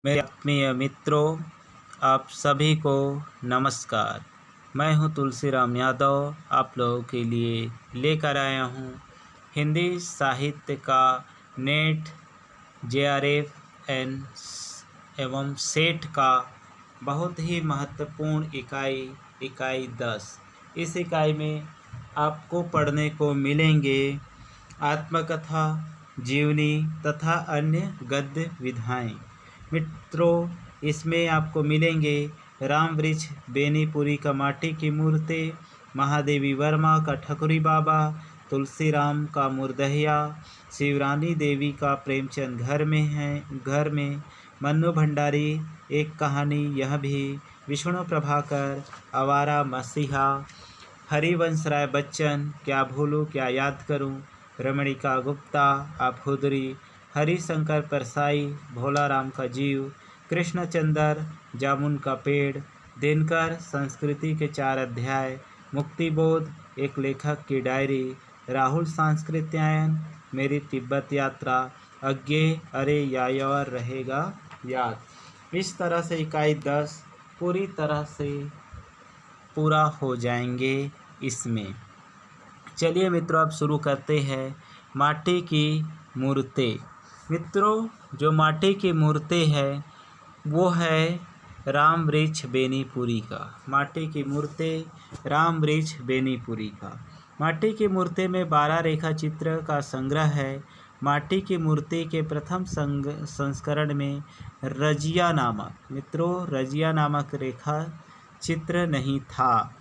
मेरे आत्मीय मित्रों, आप सभी को नमस्कार। मैं हूं तुलसीराम यादव। आप लोगों के लिए लेकर आया हूं हिंदी साहित्य का नेट जेआरएफ एवं सेट का बहुत ही महत्वपूर्ण इकाई 10। इस इकाई में आपको पढ़ने को मिलेंगे आत्मकथा, जीवनी तथा अन्य गद्य विधाएं। मित्रों, इसमें आपको मिलेंगे राम वृक्ष बेनीपुरी का माटी की मूर्ति, महादेवी वर्मा का ठकुरी बाबा, तुलसीराम का मुर्दहिया, शिवरानी देवी का प्रेमचंद घर में, मन्नू भंडारी एक कहानी यह भी, विष्णु प्रभाकर आवारा मसीहा, हरिवंश राय बच्चन क्या भूलूं क्या याद करूं, रमणिका गुप्ता आफुदरी, हरिशंकर परसाई भोलाराम का जीव, कृष्णचंद्र जामुन का पेड़, दिनकर संस्कृति के 4 अध्याय, मुक्तिबोध एक लेखक की डायरी, राहुल सांस्कृत्यायन मेरी तिब्बत यात्रा, अज्ञे अरे यायावर रहेगा याद। इस तरह से इकाई 10 पूरी तरह से पूरा हो जाएंगे इसमें। चलिए मित्रों, अब शुरू करते हैं माटी की मूर्तें। मित्रों, जो माटी की मूर्तें है वो है राम वृक्ष बेनीपुरी का। माटी की मूर्तें राम वृक्ष बेनीपुरी का। माटी की मूर्ति में 12 रेखा चित्र का संग्रह है। माटी की मूर्ति के प्रथम संस्करण में रजिया नामक रेखा चित्र नहीं था,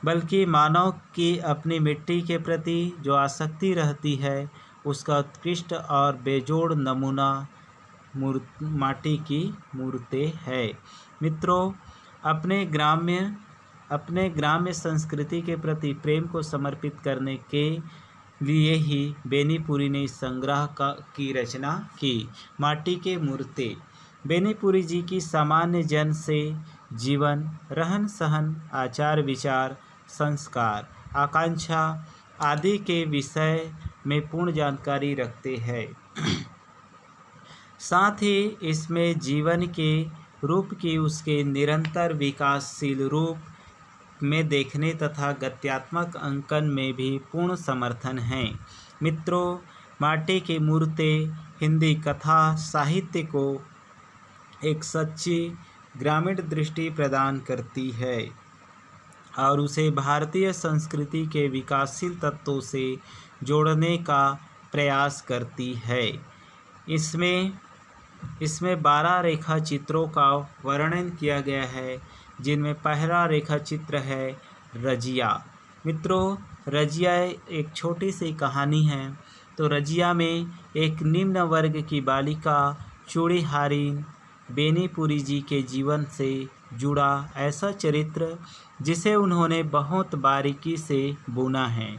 बल्कि मानव की अपनी मिट्टी के प्रति जो आसक्ति रहती है उसका उत्कृष्ट और बेजोड़ नमूना माटी की मूर्तें है। मित्रों, अपने ग्राम्य संस्कृति के प्रति प्रेम को समर्पित करने के लिए ही बेनीपुरी ने इस संग्रह की रचना की। माटी के मूर्तें बेनीपुरी जी की सामान्य जन से जीवन, रहन सहन, आचार विचार, संस्कार, आकांक्षा आदि के विषय में पूर्ण जानकारी रखते हैं। साथ ही इसमें जीवन के रूप की उसके निरंतर विकासशील रूप में देखने तथा गत्यात्मक अंकन में भी पूर्ण समर्थन है। मित्रों, माटी की मूर्तें हिंदी कथा साहित्य को एक सच्ची ग्रामीण दृष्टि प्रदान करती है और उसे भारतीय संस्कृति के विकासशील तत्वों से जोड़ने का प्रयास करती है। इसमें 12 रेखा चित्रों का वर्णन किया गया है, जिनमें पहला रेखा चित्र है रजिया। मित्रों, रजिया एक छोटी सी कहानी है। तो रजिया में एक निम्न वर्ग की बालिका चूड़ीहारिन बेनीपुरी जी के जीवन से जुड़ा ऐसा चरित्र जिसे उन्होंने बहुत बारीकी से बुना है।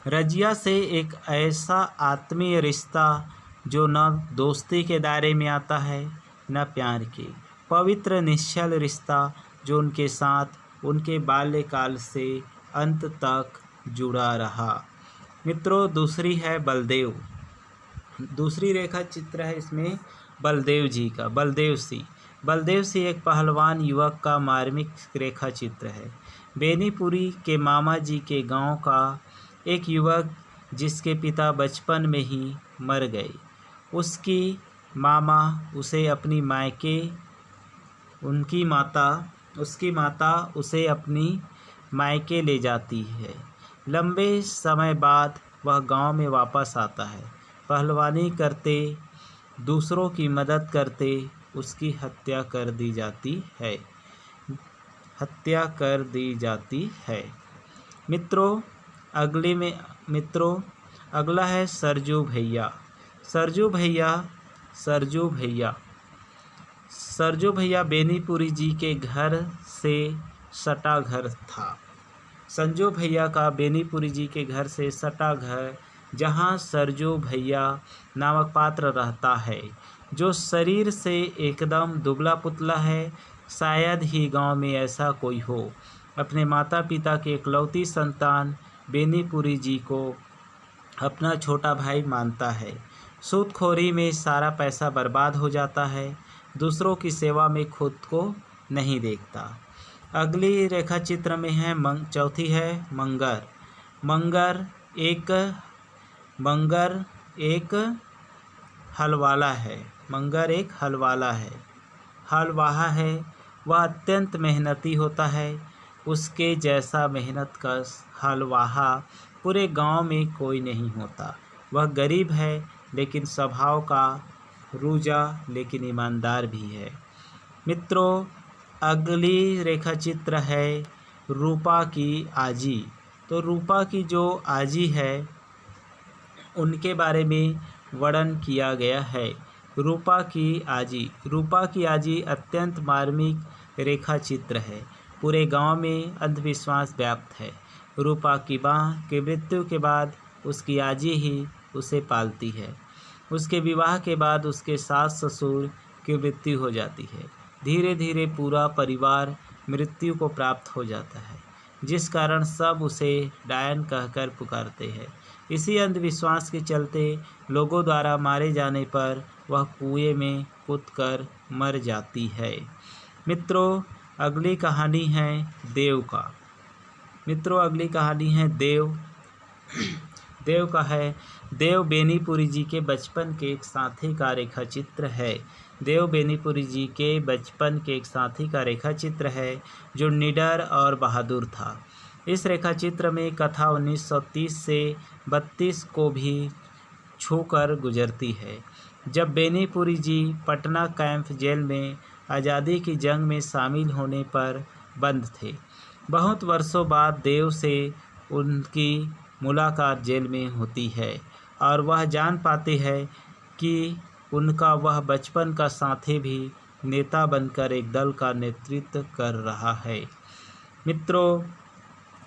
रजिया से एक ऐसा आत्मीय रिश्ता जो न दोस्ती के दायरे में आता है न प्यार के, पवित्र निश्चल रिश्ता जो उनके साथ उनके बाल्यकाल से अंत तक जुड़ा रहा। मित्रों, दूसरी है बलदेव। दूसरी रेखा चित्र है इसमें बलदेव जी का। बलदेव सिंह एक पहलवान युवक का मार्मिक रेखा चित्र है। बेनीपुरी के मामा जी के गांव का एक युवक जिसके पिता बचपन में ही मर गए। उसकी माता उसे अपनी मायके ले जाती है। लंबे समय बाद वह गांव में वापस आता है। पहलवानी करते, दूसरों की मदद करते उसकी हत्या कर दी जाती है। मित्रों, अगला है सरजू भैया बेनीपुरी जी के घर से सटा घर था। संजू भैया का बेनीपुरी जी के घर से सटा घर, जहां सरजू भैया नामक पात्र रहता है, जो शरीर से एकदम दुबला पुतला है। शायद ही गांव में ऐसा कोई हो। अपने माता पिता के इकलौती संतान बेनीपुरी जी को अपना छोटा भाई मानता है। सूदखोरी में सारा पैसा बर्बाद हो जाता है। दूसरों की सेवा में खुद को नहीं देखता। अगली रेखा चित्र में है चौथी है मंगर। मंगर एक हलवाला है। मंगर एक हलवाला है, हलवाहा है। वह अत्यंत मेहनती होता है। उसके जैसा मेहनत कश हलवाहा पूरे गांव में कोई नहीं होता। वह गरीब है लेकिन स्वभाव का रूजा, लेकिन ईमानदार भी है। मित्रों, अगली रेखा चित्र है रूपा की आजी। तो रूपा की जो आजी है उनके बारे में वर्णन किया गया है। रूपा की आजी अत्यंत मार्मिक रेखा चित्र है। पूरे गांव में अंधविश्वास व्याप्त है। रूपा की मां की मृत्यु के बाद उसकी आजी ही उसे पालती है। उसके विवाह के बाद उसके सास ससुर की मृत्यु हो जाती है। धीरे धीरे पूरा परिवार मृत्यु को प्राप्त हो जाता है, जिस कारण सब उसे डायन कहकर पुकारते हैं। इसी अंधविश्वास के चलते लोगों द्वारा मारे जाने पर वह कुएं में कूदकर मर जाती है। मित्रों, अगली कहानी है देव का। देव का है। देव बेनीपुरी जी के बचपन के एक साथी का रेखा चित्र है। देव बेनीपुरी जी के बचपन के एक साथी का रेखा चित्र है जो निडर और बहादुर था। इस रेखा चित्र में कथा 1930 से 32 को भी छूकर गुजरती है, जब बेनीपुरी जी पटना कैंप जेल में आज़ादी की जंग में शामिल होने पर बंद थे। बहुत वर्षों बाद देव से उनकी मुलाकात जेल में होती है और वह जान पाते हैं कि उनका वह बचपन का साथी भी नेता बनकर एक दल का नेतृत्व कर रहा है। मित्रों,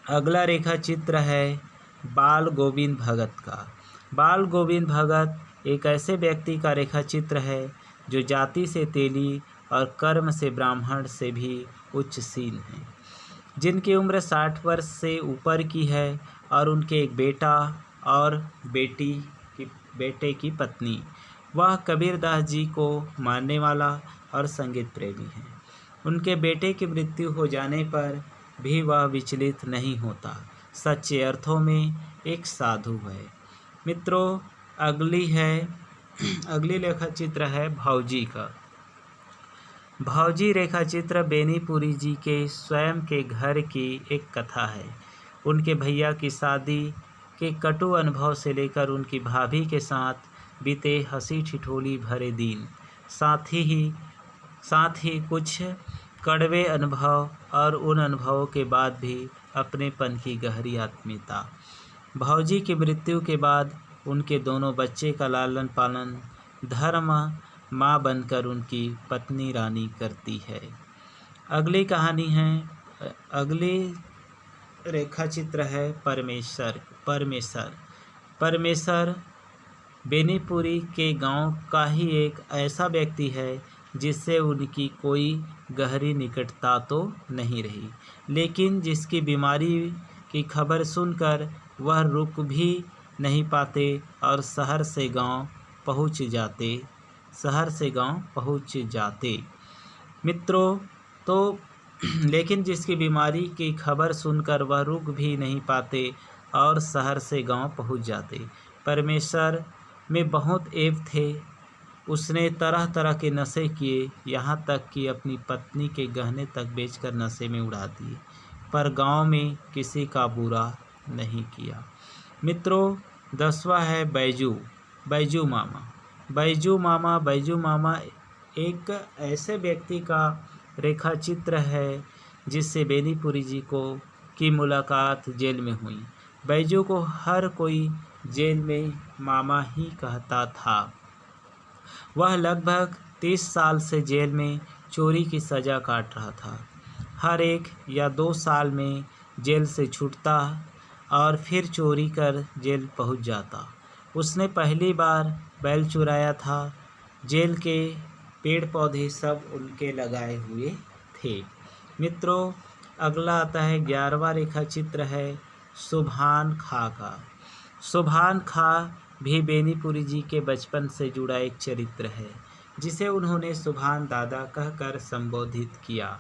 अगला रेखा चित्र है बाल गोविंद भगत का। बाल गोविंद भगत एक ऐसे व्यक्ति का रेखा चित्र है जो जाति से तेली और कर्म से ब्राह्मण से भी उच्चशील हैं, जिनकी उम्र 60 वर्ष से ऊपर की है और उनके एक बेटा और बेटे की पत्नी। वह कबीरदास जी को मानने वाला और संगीत प्रेमी है। उनके बेटे की मृत्यु हो जाने पर भी वह विचलित नहीं होता। सच्चे अर्थों में एक साधु है। मित्रों, अगली रेखा चित्र है भौजी का। भौजी रेखा चित्र बेनीपुरी जी के स्वयं के घर की एक कथा है। उनके भैया की शादी के कटु अनुभव से लेकर उनकी भाभी के साथ बीते हंसी ठिठोली भरे दिन, साथ ही कुछ कड़वे अनुभव और उन अनुभवों के बाद भी अपनेपन की गहरी आत्मीयता। भौजी की मृत्यु के बाद उनके दोनों बच्चे का लालन पालन धर्म माँ बनकर उनकी पत्नी रानी करती है। अगली रेखा चित्र है परमेश्वर बेनीपुरी के गांव का ही एक ऐसा व्यक्ति है जिससे उनकी कोई गहरी निकटता तो नहीं रही, लेकिन जिसकी बीमारी की खबर सुनकर वह रुक भी नहीं पाते और शहर से गांव पहुंच जाते। मित्रों, तो लेकिन जिसकी बीमारी की खबर सुनकर वह रुक भी नहीं पाते और शहर से गांव पहुंच जाते। परमेश्वर में बहुत ऐब थे। उसने तरह तरह के नशे किए, यहाँ तक कि अपनी पत्नी के गहने तक बेचकर नशे में उड़ा दिए, पर गांव में किसी का बुरा नहीं किया। मित्रों, 10वां है बैजू मामा एक ऐसे व्यक्ति का रेखा चित्र है जिससे बेनीपुरी जी की मुलाकात जेल में हुई। बैजू को हर कोई जेल में मामा ही कहता था। वह लगभग 30 साल से जेल में चोरी की सज़ा काट रहा था। हर 1 या 2 साल में जेल से छूटता और फिर चोरी कर जेल पहुंच जाता। उसने पहली बार बैल चुराया था। जेल के पेड़ पौधे सब उनके लगाए हुए थे। मित्रों, अगला आता है 11वां रेखा चित्र है सुभान खां का। सुभान खां भी बेनीपुरी जी के बचपन से जुड़ा एक चरित्र है। जिसे उन्होंने सुभान दादा कहकर संबोधित किया।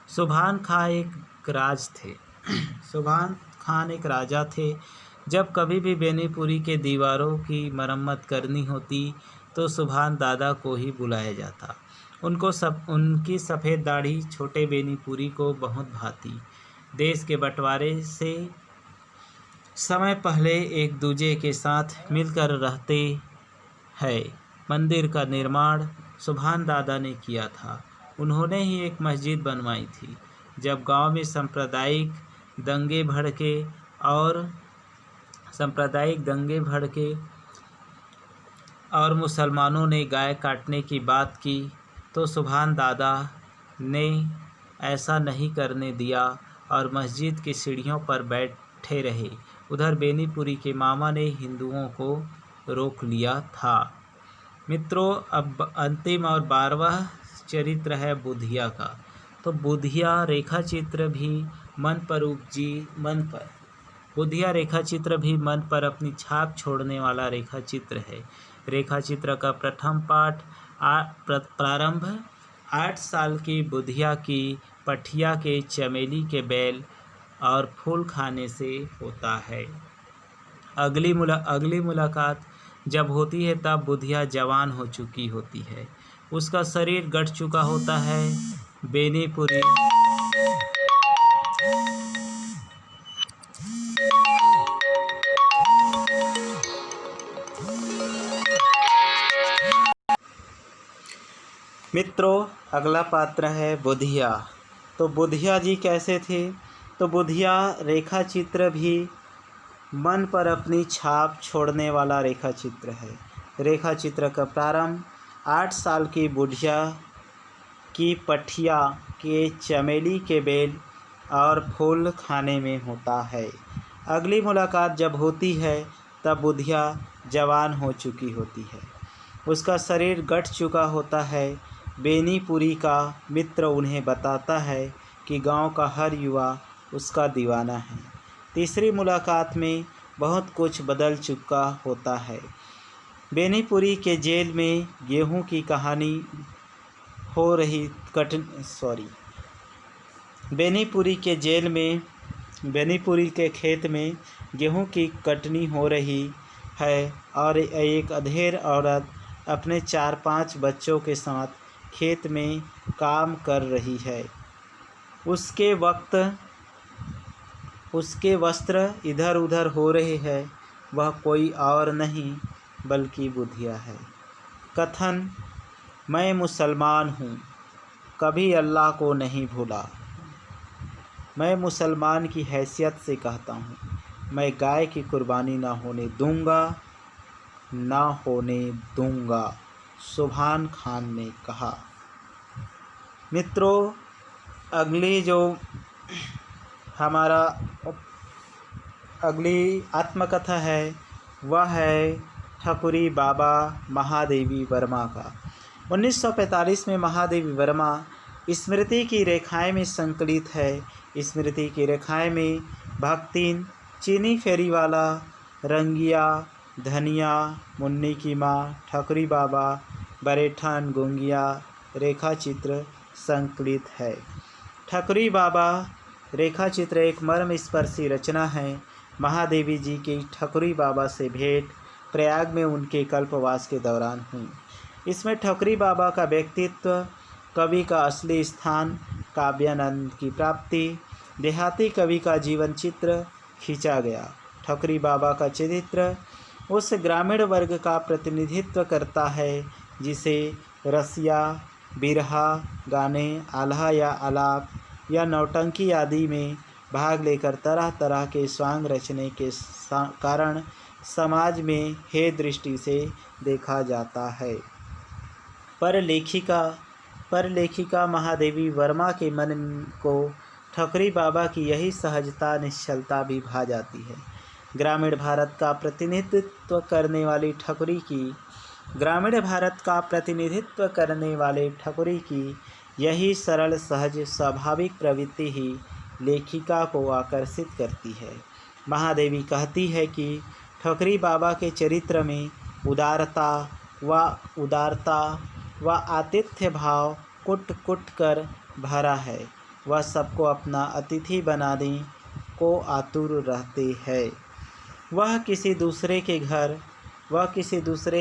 सुभान खां एक राज थे सुभान खान एक राजा थे। जब कभी भी बेनीपुरी के दीवारों की मरम्मत करनी होती तो सुभान दादा को ही बुलाया जाता। उनकी सफ़ेद दाढ़ी छोटे बेनीपुरी को बहुत भाती। देश के बंटवारे से समय पहले एक दूजे के साथ मिलकर रहते हैं। मंदिर का निर्माण सुभान दादा ने किया था। उन्होंने ही एक मस्जिद बनवाई थी। जब गांव में सांप्रदायिक दंगे भड़के और मुसलमानों ने गाय काटने की बात की तो सुभान दादा ने ऐसा नहीं करने दिया और मस्जिद की सीढ़ियों पर बैठे रहे। उधर बेनीपुरी के मामा ने हिंदुओं को रोक लिया था। मित्रों, अब अंतिम और 12वां चरित्र है बुधिया का। तो बुधिया रेखा चित्र भी बुधिया रेखा चित्र भी मन पर अपनी छाप छोड़ने वाला रेखा चित्र है। रेखा चित्र का प्रथम पाठ प्रारंभ 8 साल की बुधिया की पठिया के चमेली के बेल और फूल खाने से होता है। अगली मुलाकात जब होती है तब बुधिया जवान हो चुकी होती है। उसका शरीर गट चुका होता है। बेनीपुरी मित्रों, अगला पात्र है बुधिया। तो बुधिया जी कैसे थे? तो बुधिया रेखा चित्र भी मन पर अपनी छाप छोड़ने वाला रेखा चित्र है। रेखा चित्र का प्रारंभ 8 साल की बुधिया की पठिया के चमेली के बेल और फूल खाने में होता है। अगली मुलाकात जब होती है तब बुधिया जवान हो चुकी होती है। उसका शरीर गट चुका होता है। बेनीपुरी का मित्र उन्हें बताता है कि गांव का हर युवा उसका दीवाना है। तीसरी मुलाकात में बहुत कुछ बदल चुका होता है। बेनीपुरी के जेल में गेहूं की कहानी हो रही बेनीपुरी के खेत में गेहूं की कटनी हो रही है और एक अधेड़ औरत अपने 4-5 बच्चों के साथ खेत में काम कर रही है। उसके वस्त्र इधर उधर हो रहे हैं। वह कोई और नहीं बल्कि बुधिया है। कथन: मैं मुसलमान हूँ, कभी अल्लाह को नहीं भूला। मैं मुसलमान की हैसियत से कहता हूँ, मैं गाय की कुर्बानी ना होने दूंगा, सुभान खान ने कहा। मित्रों, अगली आत्मकथा है वह है ठकुरी बाबा महादेवी वर्मा का। 1945 में महादेवी वर्मा स्मृति की रेखाएं में संकलित है। स्मृति की रेखाएं में भक्तिन, चीनी फेरीवाला, रंगिया, धनिया, मुन्नी की माँ, ठकुरी बाबा, बरेठन, गुंगिया रेखा चित्र संकलित है। ठकुरी बाबा रेखा चित्र एक मर्मस्पर्शी रचना है। महादेवी जी की ठकुरी बाबा से भेंट प्रयाग में उनके कल्पवास के दौरान हुई। इसमें ठकुरी बाबा का व्यक्तित्व, कवि का असली स्थान, काव्यानंद की प्राप्ति, देहाती कवि का जीवन चित्र खींचा गया। ठकुरी बाबा का चरित्र उस ग्रामीण वर्ग का प्रतिनिधित्व करता है जिसे रसिया, बिरहा, गाने, आल्हा या आलाप या नौटंकी आदि में भाग लेकर तरह तरह के स्वांग रचने के कारण समाज में हे दृष्टि से देखा जाता है। पर लेखिका महादेवी वर्मा के मन को ठकुरी बाबा की यही सहजता, निश्चलता भी भा जाती है। ग्रामीण भारत का प्रतिनिधित्व करने वाले ठकुरी की यही सरल, सहज, स्वाभाविक प्रवृत्ति ही लेखिका को आकर्षित करती है। महादेवी कहती है कि ठकुरी बाबा के चरित्र में उदारता वह आतिथ्य भाव कुट कुट कर भरा है। वह सबको अपना अतिथि बनाने को आतुर रहते हैं। वह किसी दूसरे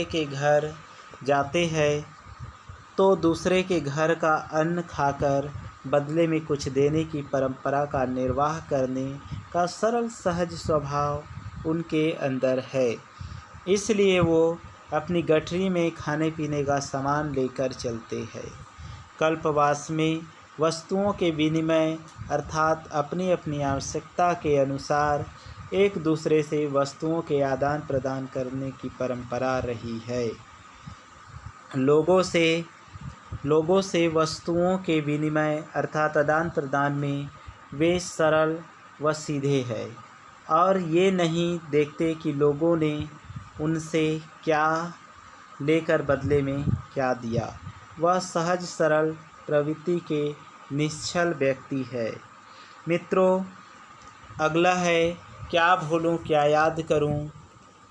के घर जाते हैं तो दूसरे के घर का अन्न खाकर बदले में कुछ देने की परंपरा का निर्वाह करने का सरल सहज स्वभाव उनके अंदर है। इसलिए वो अपनी गठरी में खाने पीने का सामान लेकर चलते हैं। कल्पवास में वस्तुओं के विनिमय अर्थात अपनी अपनी आवश्यकता के अनुसार एक दूसरे से वस्तुओं के आदान प्रदान करने की परंपरा रही है। लोगों से वस्तुओं के विनिमय अर्थात आदान प्रदान में वे सरल व सीधे हैं और ये नहीं देखते कि लोगों ने उनसे क्या लेकर बदले में क्या दिया। वह सहज सरल प्रवृत्ति के निश्चल व्यक्ति है। मित्रों, अगला है क्या भूलूं क्या याद करूं।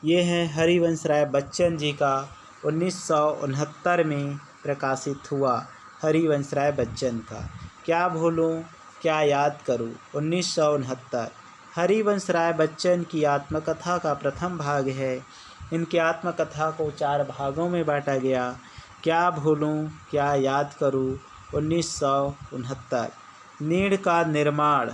ये है हरिवंश राय बच्चन जी का 1969 में प्रकाशित हुआ हरिवंश राय बच्चन का क्या भूलूं क्या याद करूं 1969। हरिवंश राय बच्चन की आत्मकथा का प्रथम भाग है। इनकी आत्मकथा को 4 भागों में बांटा गया। क्या भूलूं क्या याद करूं 1969। नीड़ का निर्माण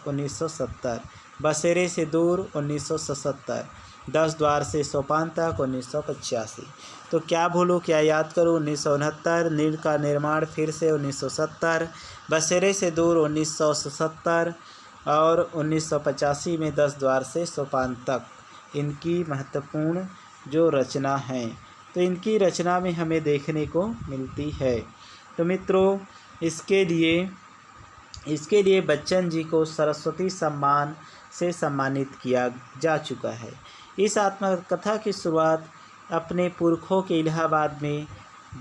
1970। बसेरे से दूर 1977। 10 द्वार से सोपान तक 1985। तो क्या भूलूं क्या याद करूं 1969, नीड़ का निर्माण फिर से 1970, बसेरे से दूर 1977 और 1985 में 10 द्वार से सोपान तक इनकी महत्वपूर्ण जो रचना हैं तो इनकी रचना में हमें देखने को मिलती है। तो मित्रों, इसके लिए बच्चन जी को सरस्वती सम्मान से सम्मानित किया जा चुका है। इस आत्मकथा की शुरुआत अपने पुरखों के इलाहाबाद में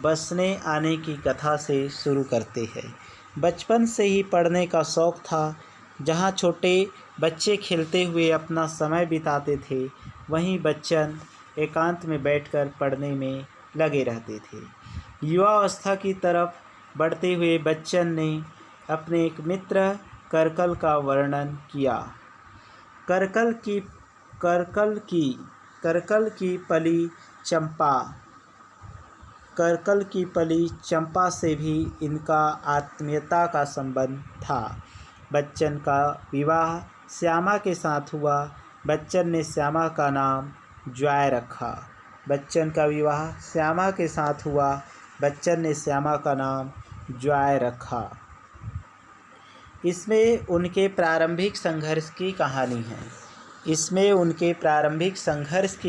बसने आने की कथा से शुरू करते हैं। बचपन से ही पढ़ने का शौक़ था। जहाँ छोटे बच्चे खेलते हुए अपना समय बिताते थे, वहीं बच्चन एकांत में बैठकर पढ़ने में लगे रहते थे। युवावस्था की तरफ बढ़ते हुए बच्चन ने अपने एक मित्र करकल का वर्णन किया। करकल की पली चंपा से भी इनका आत्मीयता का संबंध था। बच्चन का विवाह श्यामा के साथ हुआ। बच्चन ने श्यामा का नाम जॉय रखा। बच्चन का विवाह श्यामा के साथ हुआ। बच्चन ने श्यामा का नाम जॉय रखा। इसमें उनके प्रारंभिक संघर्ष की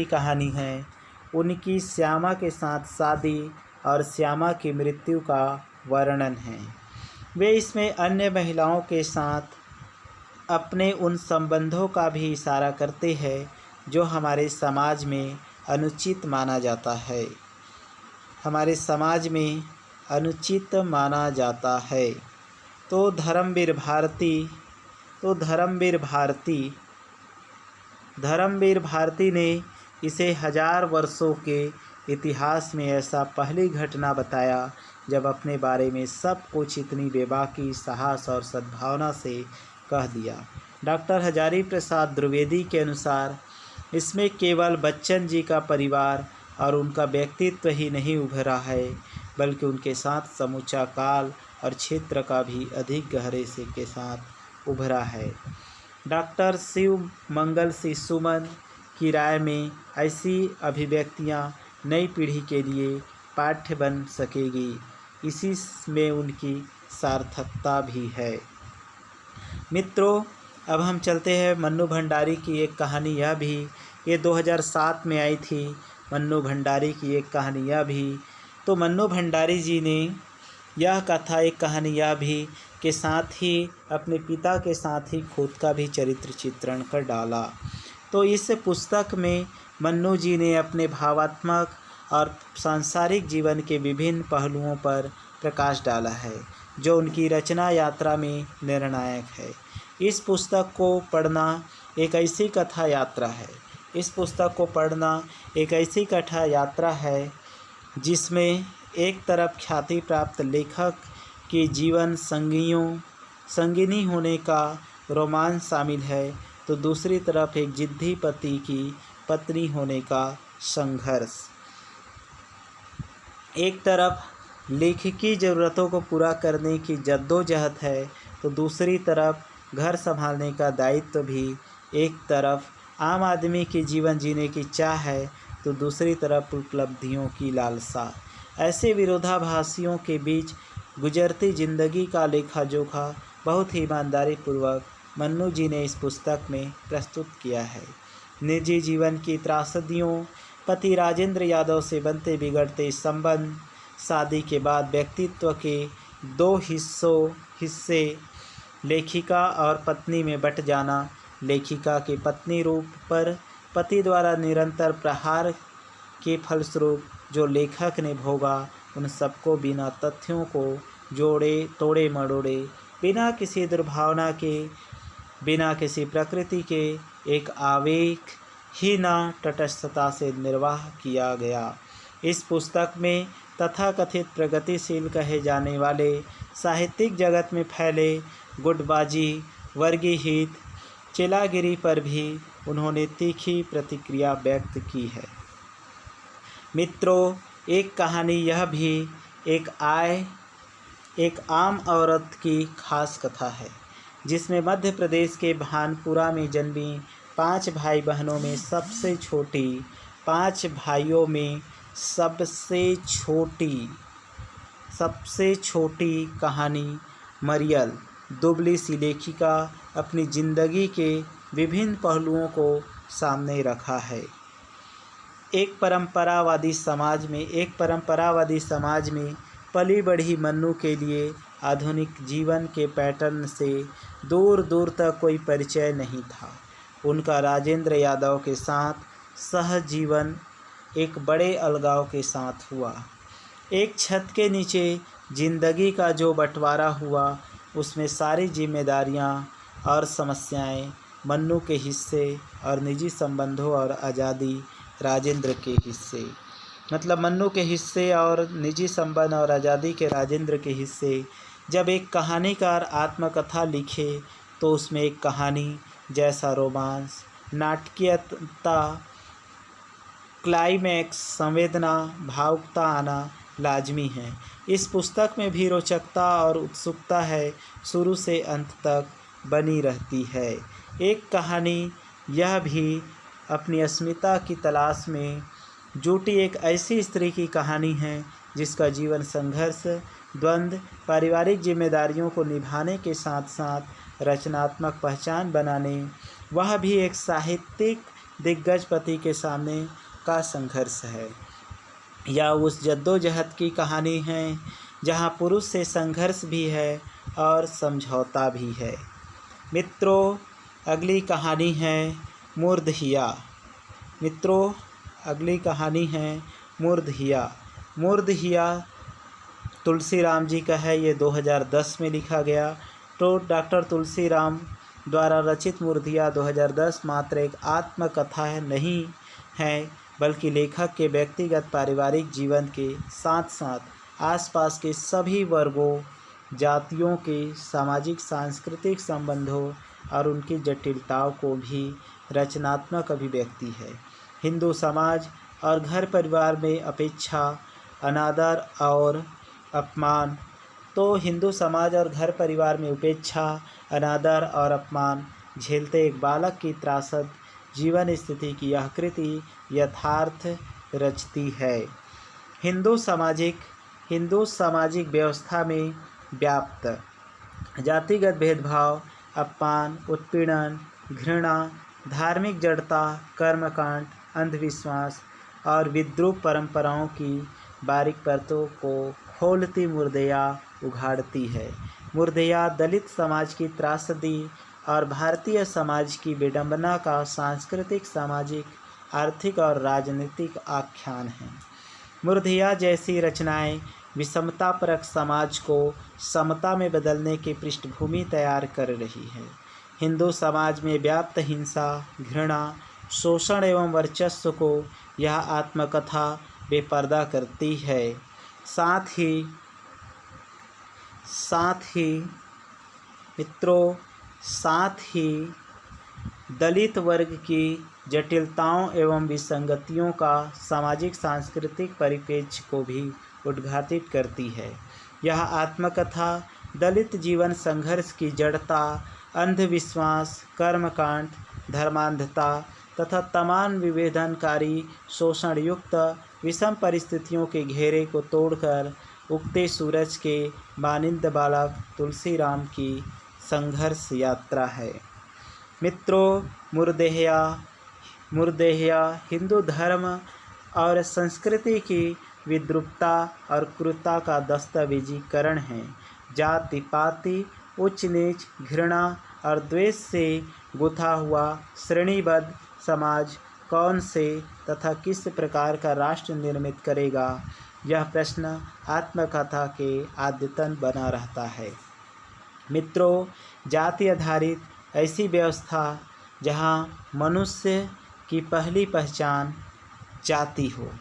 कहानी है। उनकी श्यामा के साथ शादी और श्यामा की मृत्यु का वर्णन है। वे इसमें अन्य महिलाओं के साथ अपने उन संबंधों का भी इशारा करते हैं जो हमारे समाज में अनुचित माना जाता है। तो धर्मवीर भारती ने इसे 1000 वर्षों के इतिहास में ऐसा पहली घटना बताया जब अपने बारे में सब कुछ इतनी बेबाकी, साहस और सद्भावना से कह दिया। डॉक्टर हजारी प्रसाद द्विवेदी के अनुसार इसमें केवल बच्चन जी का परिवार और उनका व्यक्तित्व ही नहीं उभरा है, बल्कि उनके साथ समूचा काल और क्षेत्र का भी अधिक गहरे से के साथ उभरा है। डॉक्टर शिव मंगल सिंह सुमन की राय में ऐसी अभिव्यक्तियाँ नई पीढ़ी के लिए पाठ्य बन सकेगी। इसी में उनकी सार्थकता भी है। मित्रों, अब हम चलते हैं मन्नू भंडारी की एक कहानी। ये 2007 में आई थी। मन्नू भंडारी की एक कहानी तो मन्नू भंडारी जी ने यह कथा एक कहानी के साथ ही अपने पिता के साथ ही खुद का भी चरित्र चित्रण कर डाला। तो इस पुस्तक में मन्नू जी ने अपने भावात्मक और सांसारिक जीवन के विभिन्न पहलुओं पर प्रकाश डाला है, जो उनकी रचना यात्रा में निर्णायक है। इस पुस्तक को पढ़ना एक ऐसी कथा यात्रा है जिसमें एक तरफ ख्याति प्राप्त लेखक की जीवन संगिनी होने का रोमांच शामिल है, तो दूसरी तरफ एक जिद्दी पति की पत्नी होने का संघर्ष। एक तरफ लेखकी ज़रूरतों को पूरा करने की जद्दोजहद है, तो दूसरी तरफ घर संभालने का दायित्व भी। एक तरफ आम आदमी की जीवन जीने की चाह है, तो दूसरी तरफ उपलब्धियों की लालसा। ऐसे विरोधाभासियों के बीच गुजरती जिंदगी का लेखा जोखा बहुत ही ईमानदारी पूर्वक मन्नू जी ने इस पुस्तक में प्रस्तुत किया है। निजी जीवन की त्रासदियों, पति राजेंद्र यादव से बनते बिगड़ते संबंध, शादी के बाद व्यक्तित्व के दो हिस्से लेखिका और पत्नी में बट जाना, लेखिका के पत्नी रूप पर पति द्वारा निरंतर प्रहार के फलस्वरूप जो लेखक ने भोगा, उन सबको बिना तथ्यों को जोड़े तोड़े मड़ोड़े, बिना किसी दुर्भावना के, बिना किसी प्रकृति के एक आवेग ही ना तटस्थता से निर्वाह किया गया। इस पुस्तक में तथाकथित प्रगतिशील कहे जाने वाले साहित्यिक जगत में फैले गुटबाजी, वर्गीय हित, चेलागिरी पर भी उन्होंने तीखी प्रतिक्रिया व्यक्त की है। मित्रों, एक कहानी यह भी एक आम औरत की खास कथा है, जिसमें मध्य प्रदेश के भानपुरा में जन्मी 5 भाई बहनों में सबसे छोटी, 5 भाइयों में सबसे छोटी कहानी मरियल, दुबली सी लेखिका अपनी जिंदगी के विभिन्न पहलुओं को सामने रखा है। एक परंपरावादी समाज में पली बढ़ी मन्नू के लिए आधुनिक जीवन के पैटर्न से दूर दूर तक कोई परिचय नहीं था। उनका राजेंद्र यादव के साथ सहजीवन एक बड़े अलगाव के साथ हुआ। एक छत के नीचे जिंदगी का जो बंटवारा हुआ, उसमें सारी जिम्मेदारियां और समस्याएं मन्नू के हिस्से और निजी संबंधों और आज़ादी राजेंद्र के हिस्से। मतलब मन्नू के हिस्से और निजी संबंध और आज़ादी के राजेंद्र के हिस्से। जब एक कहानीकार आत्मकथा लिखे तो उसमें एक कहानी जैसा रोमांस, नाटकीयता, क्लाइमैक्स, संवेदना, भावुकता आना लाजमी है। इस पुस्तक में भी रोचकता और उत्सुकता है, शुरू से अंत तक बनी रहती है। एक कहानी यह भी अपनी अस्मिता की तलाश में जुटी एक ऐसी स्त्री की कहानी है, जिसका जीवन संघर्ष, द्वंद्व, पारिवारिक जिम्मेदारियों को निभाने के साथ साथ रचनात्मक पहचान बनाने, वह भी एक साहित्यिक दिग्गज पति के सामने का संघर्ष है। या उस जद्दोजहद की कहानी है जहां पुरुष से संघर्ष भी है और समझौता भी है। मित्रों, अगली कहानी है मुर्दहिया तुलसी राम जी का है। ये 2010 में लिखा गया। तो डॉक्टर तुलसी राम द्वारा रचित मुर्दहिया 2010 मात्र एक आत्मकथा नहीं है, बल्कि लेखक के व्यक्तिगत पारिवारिक जीवन के साथ साथ आसपास के सभी वर्गों, जातियों के सामाजिक सांस्कृतिक संबंधों और उनकी जटिलताओं को भी रचनात्मक अभिव्यक्ति है। हिंदू समाज और घर परिवार में अपेक्षा, अनादर और अपमान। तो हिंदू समाज और घर परिवार में उपेक्षा, अनादर और अपमान झेलते एक बालक की त्रासद जीवन स्थिति की यह कृति यथार्थ रचती है। हिंदू सामाजिक व्यवस्था में व्याप्त जातिगत भेदभाव, अपमान, उत्पीड़न, घृणा, धार्मिक जड़ता, कर्मकांड, अंधविश्वास और विद्रूप परंपराओं की बारीक परतों को खोलती मुर्दहिया उघाड़ती है। मुर्दहिया दलित समाज की त्रासदी और भारतीय समाज की विडंबना का सांस्कृतिक, सामाजिक, आर्थिक और राजनीतिक आख्यान है। मुर्दहिया जैसी रचनाएं विषमतापरक समाज को समता में बदलने की पृष्ठभूमि तैयार कर रही है। हिंदू समाज में व्याप्त हिंसा, घृणा, शोषण एवं वर्चस्व को यह आत्मकथा बेपर्दा करती है। साथ ही मित्रों, साथ ही दलित वर्ग की जटिलताओं एवं विसंगतियों का सामाजिक सांस्कृतिक परिप्रेक्ष्य को भी उद्घाटित करती है। यह आत्मकथा दलित जीवन संघर्ष की जड़ता, अंधविश्वास, कर्मकांड, धर्मांधता तथा तमाम विभेदनकारी शोषण युक्त विषम परिस्थितियों के घेरे को तोड़कर उगते सूरज के मानिंद बालक तुलसीराम की संघर्ष यात्रा है। मित्रों, मुर्देहिया हिंदू धर्म और संस्कृति की विद्रूपता और क्रूरता का दस्तावेजीकरण है। जाति पाति, उच्च नीच, घृणा और द्वेष से गुथा हुआ श्रेणीबद्ध समाज कौन से तथा किस प्रकार का राष्ट्र निर्मित करेगा, यह प्रश्न आत्मकथा के आद्यतन बना रहता है। मित्रों, जाति आधारित ऐसी व्यवस्था जहाँ मनुष्य की पहली पहचान जाति हो,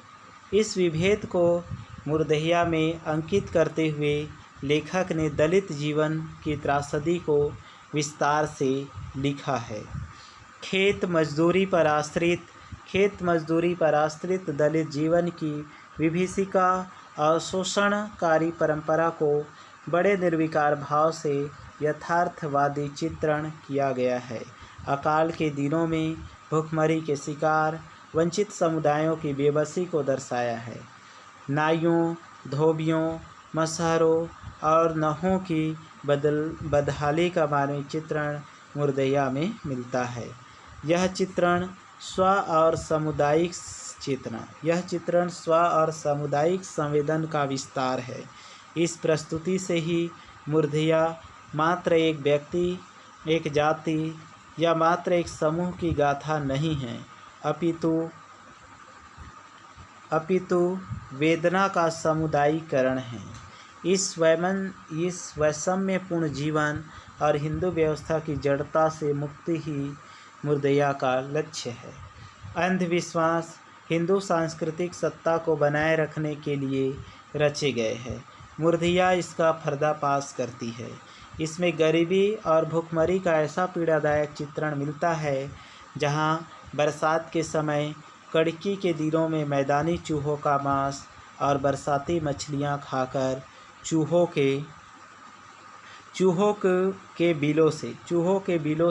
इस विभेद को मुर्देहिया में अंकित करते हुए लेखक ने दलित जीवन की त्रासदी को विस्तार से लिखा है। खेत मजदूरी पर आश्रित दलित जीवन की विभीषिका और शोषणकारी परंपरा को बड़े निर्विकार भाव से यथार्थवादी चित्रण किया गया है। अकाल के दिनों में भूखमरी के शिकार वंचित समुदायों की बेबसी को दर्शाया है। नाइयों, धोबियों, मसहरों और नहों की बदहाली का मानवीय चित्रण मुर्देहिया में मिलता है। यह चित्रण स्व और सामुदायिक संवेदन का विस्तार है। इस प्रस्तुति से ही मुर्देहिया मात्र एक व्यक्ति, एक जाति या मात्र एक समूह की गाथा नहीं है, अपितु वेदना का समुदायीकरण है। इस वैषम्यपूर्ण जीवन और हिंदू व्यवस्था की जड़ता से मुक्ति ही मुर्देहिया का लक्ष्य है। अंधविश्वास हिंदू सांस्कृतिक सत्ता को बनाए रखने के लिए रचे गए हैं। मुर्देहिया इसका पर्दाफाश करती है। इसमें गरीबी और भूखमरी का ऐसा पीड़ादायक चित्रण मिलता है, जहां बरसात के समय कड़की के दिनों में मैदानी चूहों का मांस और बरसाती मछलियां खाकर चूहों के बिलों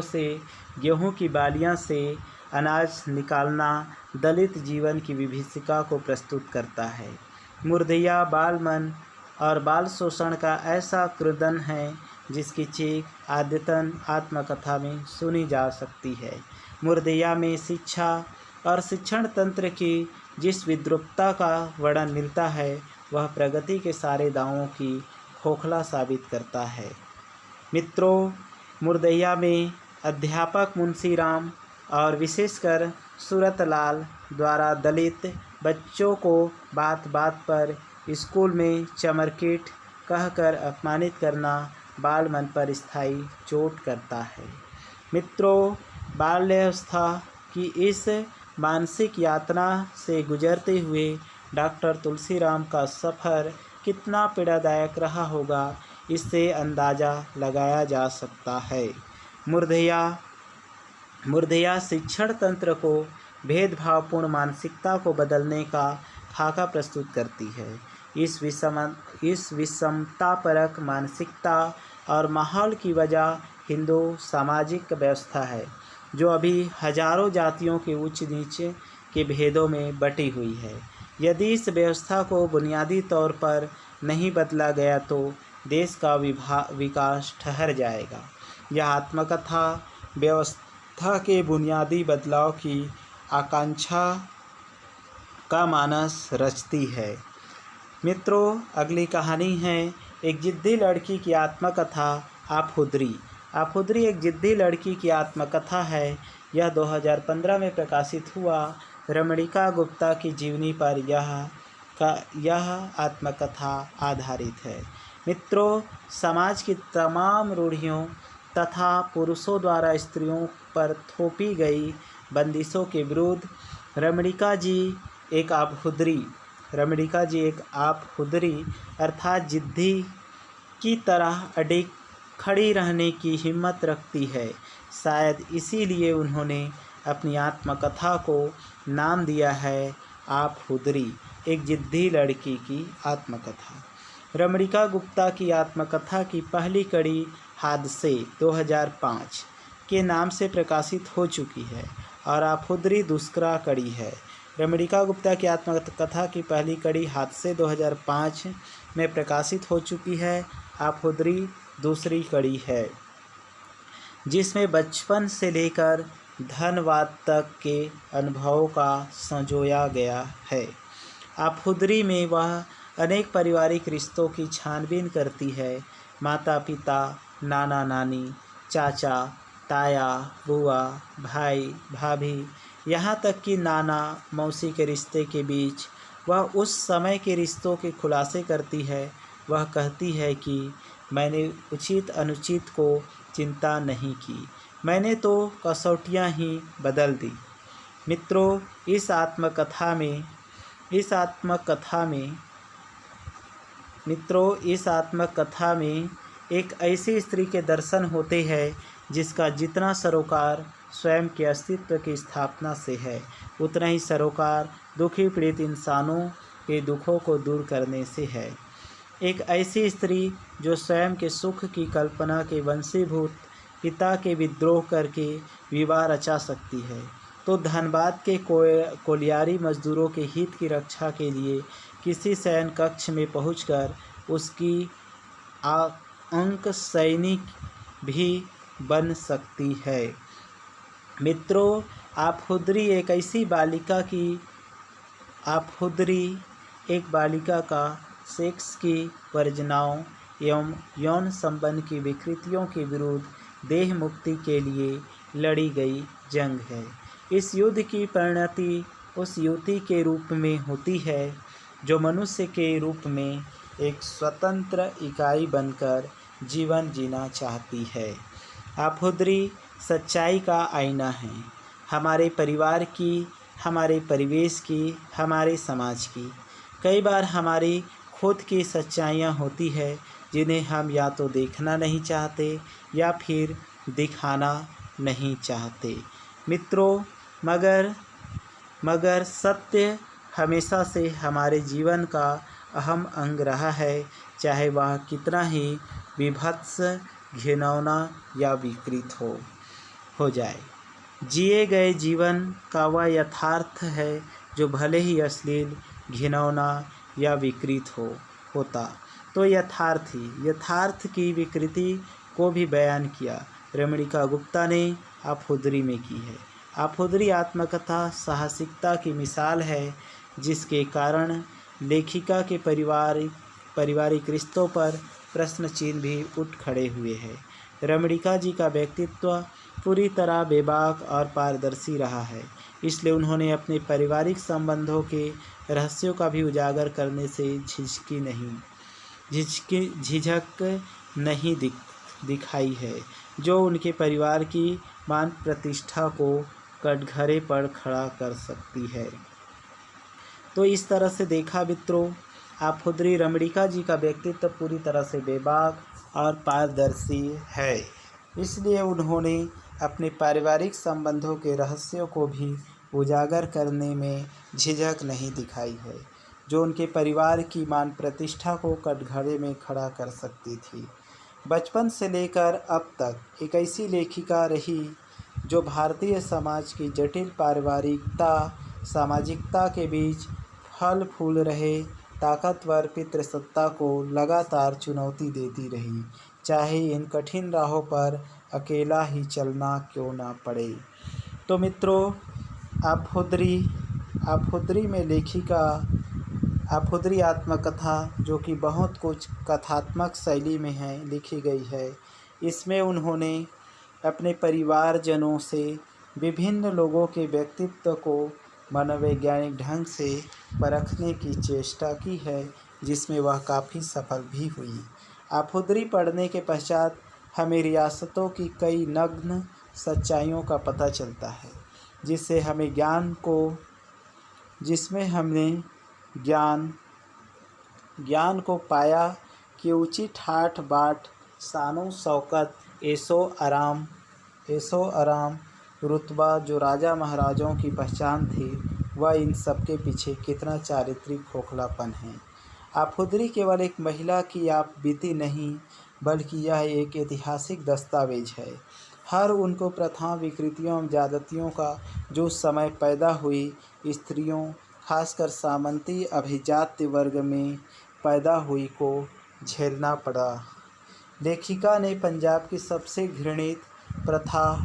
से गेहूं की बालियां से अनाज निकालना दलित जीवन की विभीषिका को प्रस्तुत करता है। मुर्देहिया बालमन और बाल शोषण का ऐसा क्रुदन है जिसकी चीख आद्यतन आत्मकथा में सुनी जा सकती है। मुर्देहिया में शिक्षा और शिक्षण तंत्र की जिस विद्रूपता का वर्णन मिलता है, वह प्रगति के सारे दावों की खोखला साबित करता है। मित्रों, मुर्देहिया में अध्यापक मुंशीराम और विशेषकर सूरतलाल द्वारा दलित बच्चों को बात बात पर स्कूल में चमरकीट कहकर अपमानित करना बाल मन पर स्थायी चोट करता है। मित्रों, बाल्यावस्था की इस मानसिक यातना से गुजरते हुए डॉक्टर तुलसीराम का सफ़र कितना पीड़ादायक रहा होगा, इससे अंदाज़ा लगाया जा सकता है। मुर्देहिया शिक्षण तंत्र को भेदभावपूर्ण मानसिकता को बदलने का खाका प्रस्तुत करती है। इस विषमतापरक मानसिकता और माहौल की वजह हिंदू सामाजिक व्यवस्था है, जो अभी हजारों जातियों के उच्च नीच के भेदों में बटी हुई है। यदि इस व्यवस्था को बुनियादी तौर पर नहीं बदला गया तो देश का विकास ठहर जाएगा। यह आत्मकथा व्यवस्था के बुनियादी बदलाव की आकांक्षा का मानस रचती है। मित्रों, अगली कहानी है एक जिद्दी लड़की की आत्मकथा आफुद्री। आफुद्री एक जिद्दी लड़की की आत्मकथा है। यह 2015 में प्रकाशित हुआ। रमणिका गुप्ता की जीवनी पर यह आत्मकथा आधारित है। मित्रों, समाज की तमाम रूढ़ियों तथा पुरुषों द्वारा स्त्रियों पर थोपी गई बंदिशों के विरुद्ध रमणिका जी एक आफुद्री रमणिका जी एक आप खुदरी अर्थात जिद्दी की तरह अडिग खड़ी रहने की हिम्मत रखती है। शायद इसीलिए उन्होंने अपनी आत्मकथा को नाम दिया है आप खुदरी, एक जिद्दी लड़की की आत्मकथा। रमणिका गुप्ता की आत्मकथा की पहली कड़ी हादसे 2005 के नाम से प्रकाशित हो चुकी है और आप खुदरी दूसरा कड़ी है। रमणिका गुप्ता की आत्मकथा की पहली कड़ी हादसे 2005 में प्रकाशित हो चुकी है। आप खुदरी दूसरी कड़ी है, जिसमें बचपन से लेकर धनवाद तक के अनुभवों का संजोया गया है। आप खुदरी में वह अनेक पारिवारिक रिश्तों की छानबीन करती है। माता पिता, नाना नानी, चाचा ताया, बुआ, भाई भाभी, यहाँ तक कि नाना मौसी के रिश्ते के बीच वह उस समय के रिश्तों के खुलासे करती है। वह कहती है कि मैंने उचित अनुचित को चिंता नहीं की, मैंने तो कसौटियाँ ही बदल दी। मित्रों, इस आत्मकथा में एक ऐसी स्त्री के दर्शन होते हैं जिसका जितना सरोकार स्वयं के अस्तित्व की स्थापना से है, उतना ही सरोकार दुखी पीड़ित इंसानों के दुखों को दूर करने से है। एक ऐसी स्त्री जो स्वयं के सुख की कल्पना के वंशीभूत पिता के विद्रोह करके विवाह रचा सकती है, तो धनबाद के कोलियारी मजदूरों के हित की रक्षा के लिए किसी शयन कक्ष में पहुंचकर उसकी अंक सैनिक भी बन सकती है। मित्रों, आप खुदरी एक बालिका का सेक्स की वर्जनाओं एवं यौन संबंध की विकृतियों के विरुद्ध देह मुक्ति के लिए लड़ी गई जंग है। इस युद्ध की परिणति उस युवती के रूप में होती है जो मनुष्य के रूप में एक स्वतंत्र इकाई बनकर जीवन जीना चाहती है। आप खुदरी सच्चाई का आईना है, हमारे परिवार की, हमारे परिवेश की, हमारे समाज की। कई बार हमारी खुद की सच्चाइयाँ होती है जिन्हें हम या तो देखना नहीं चाहते या फिर दिखाना नहीं चाहते। मित्रों, मगर सत्य हमेशा से हमारे जीवन का अहम अंग रहा है, चाहे वह कितना ही विभत्स, घिनौना या विकृत हो जाए। जिए गए जीवन का वह यथार्थ है जो भले ही अश्लील, घिनौना या विकृत होता तो यथार्थ की विकृति को भी बयान किया रमणिका गुप्ता ने आप खुदरी में की है। आप खुदरी आत्मकथा साहसिकता की मिसाल है, जिसके कारण लेखिका के पारिवारिक रिश्तों पर प्रश्न चिन्ह भी उठ खड़े हुए हैं। रमणिका जी का व्यक्तित्व पूरी तरह बेबाक और पारदर्शी रहा है, इसलिए उन्होंने अपने पारिवारिक संबंधों के रहस्यों का भी उजागर करने से झिझक नहीं दिखाई है, जो उनके परिवार की मान प्रतिष्ठा को कटघरे पर खड़ा कर सकती है। तो इस तरह से देखा मित्रों, आप खुदरी रमणिका जी का व्यक्तित्व पूरी तरह से बेबाक और पारदर्शी है, इसलिए उन्होंने अपने पारिवारिक संबंधों के रहस्यों को भी उजागर करने में झिझक नहीं दिखाई है, जो उनके परिवार की मान प्रतिष्ठा को कटघरे में खड़ा कर सकती थी। बचपन से लेकर अब तक एक ऐसी लेखिका रही जो भारतीय समाज की जटिल पारिवारिकता सामाजिकता के बीच फल फूल रहे ताकतवर पितृसत्ता को लगातार चुनौती देती रही, चाहे इन कठिन राहों पर अकेला ही चलना क्यों ना पड़े। तो मित्रों, आप खुदरी में लेखिका आप खुदरी आत्मकथा जो कि बहुत कुछ कथात्मक शैली में है लिखी गई है, इसमें उन्होंने अपने परिवारजनों से विभिन्न लोगों के व्यक्तित्व को मनोवैज्ञानिक ढंग से परखने की चेष्टा की है, जिसमें वह काफ़ी सफल भी हुई। आप खुदरी पढ़ने के पश्चात हमें रियासतों की कई नग्न सच्चाइयों का पता चलता है, जिसमें ज्ञान को पाया कि ऊँची ठाठ बाट शानो शौकत ऐसो आराम रुतबा जो राजा महाराजाओं की पहचान थी, वह इन सबके पीछे कितना चारित्रिक खोखलापन है। आफुदरी केवल एक महिला की आप बीती नहीं, बल्कि यह एक ऐतिहासिक दस्तावेज है। हर उनको प्रथाओं, विकृतियों एवं ज्यादतियों का जो समय पैदा हुई, स्त्रियों खासकर सामंती अभिजात्य वर्ग में पैदा हुई को झेलना पड़ा। लेखिका ने पंजाब की सबसे घृणित प्रथा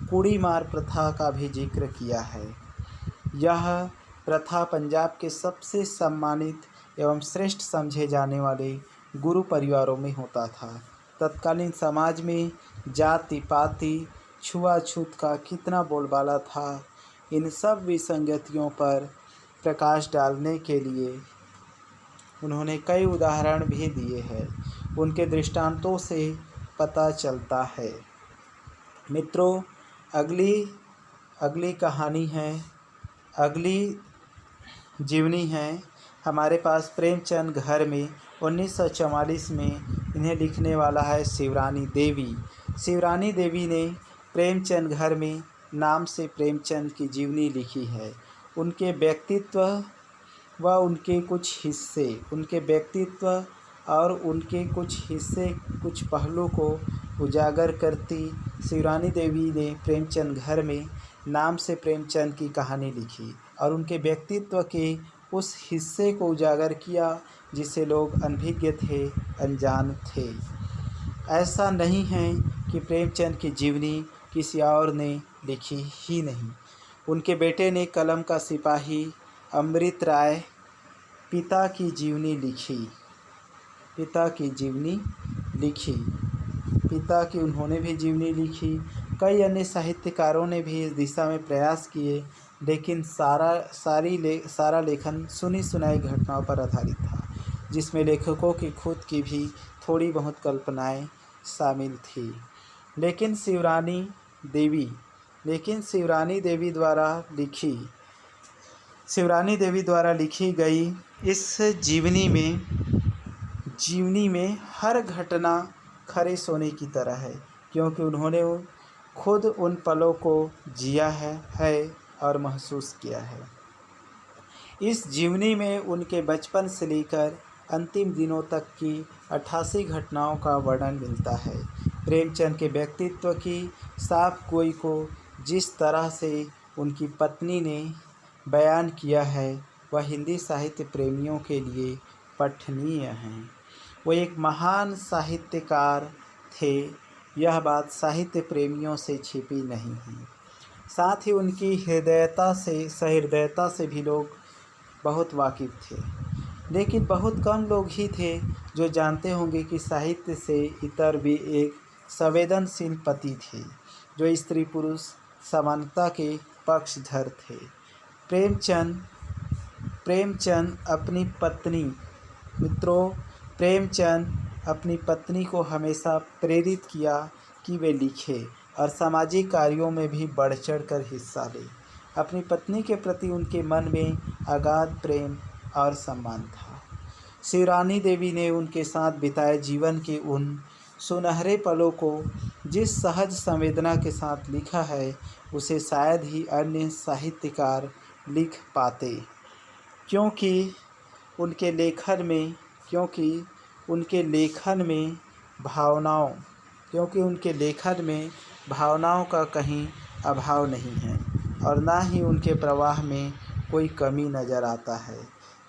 कुड़ी मार प्रथा का भी जिक्र किया है। यह प्रथा पंजाब के सबसे सम्मानित एवं श्रेष्ठ समझे जाने वाले गुरु परिवारों में होता था। तत्कालीन समाज में जाति पाति छुआछूत का कितना बोलबाला था। इन सब विसंगतियों पर प्रकाश डालने के लिए उन्होंने कई उदाहरण भी दिए हैं। उनके दृष्टांतों से पता चलता है। मित्रों, अगली कहानी है, अगली जीवनी है हमारे पास प्रेमचंद घर में 1944 में इन्हें लिखने वाला है शिवरानी देवी। शिवरानी देवी ने प्रेमचंद घर में नाम से प्रेमचंद की जीवनी लिखी है। उनके व्यक्तित्व व उनके कुछ हिस्से, उनके व्यक्तित्व और उनके कुछ हिस्से, कुछ पहलू को उजागर करती शिवरानी देवी ने प्रेमचंद घर में नाम से प्रेमचंद की कहानी लिखी और उनके व्यक्तित्व के उस हिस्से को उजागर किया जिसे लोग अनभिज्ञ थे, अनजान थे। ऐसा नहीं है कि प्रेमचंद की जीवनी किसी और ने लिखी ही नहीं। उनके बेटे ने कलम का सिपाही अमृत राय पिता की जीवनी उन्होंने भी जीवनी लिखी। कई अन्य साहित्यकारों ने भी इस दिशा में प्रयास किए, लेकिन सारा लेखन सुनी सुनाई घटनाओं पर आधारित था, जिसमें लेखकों की खुद की भी थोड़ी बहुत कल्पनाएं शामिल थी। लेकिन शिवरानी देवी द्वारा लिखी गई इस जीवनी में हर घटना खरे सोने की तरह है, क्योंकि उन्होंने खुद उन पलों को जिया है और महसूस किया है। इस जीवनी में उनके बचपन से लेकर अंतिम दिनों तक की 88 घटनाओं का वर्णन मिलता है। प्रेमचंद के व्यक्तित्व की साफ गोई को जिस तरह से उनकी पत्नी ने बयान किया है, वह हिंदी साहित्य प्रेमियों के लिए पठनीय है। वो एक महान साहित्यकार थे, यह बात साहित्य प्रेमियों से छिपी नहीं है। साथ ही उनकी सहृदयता से भी लोग बहुत वाकिफ़ थे, लेकिन बहुत कम लोग ही थे जो जानते होंगे कि साहित्य से इतर भी एक संवेदनशील पति थे, जो स्त्री पुरुष समानता के पक्षधर थे। प्रेमचंद अपनी पत्नी को हमेशा प्रेरित किया कि वे लिखे और सामाजिक कार्यों में भी बढ़ चढ़ कर हिस्सा ले। अपनी पत्नी के प्रति उनके मन में अगाध प्रेम और सम्मान था। शिवरानी देवी ने उनके साथ बिताए जीवन के उन सुनहरे पलों को जिस सहज संवेदना के साथ लिखा है, उसे शायद ही अन्य साहित्यकार लिख पाते, क्योंकि उनके लेखन में भावनाओं का कहीं अभाव नहीं है और ना ही उनके प्रवाह में कोई कमी नज़र आता है।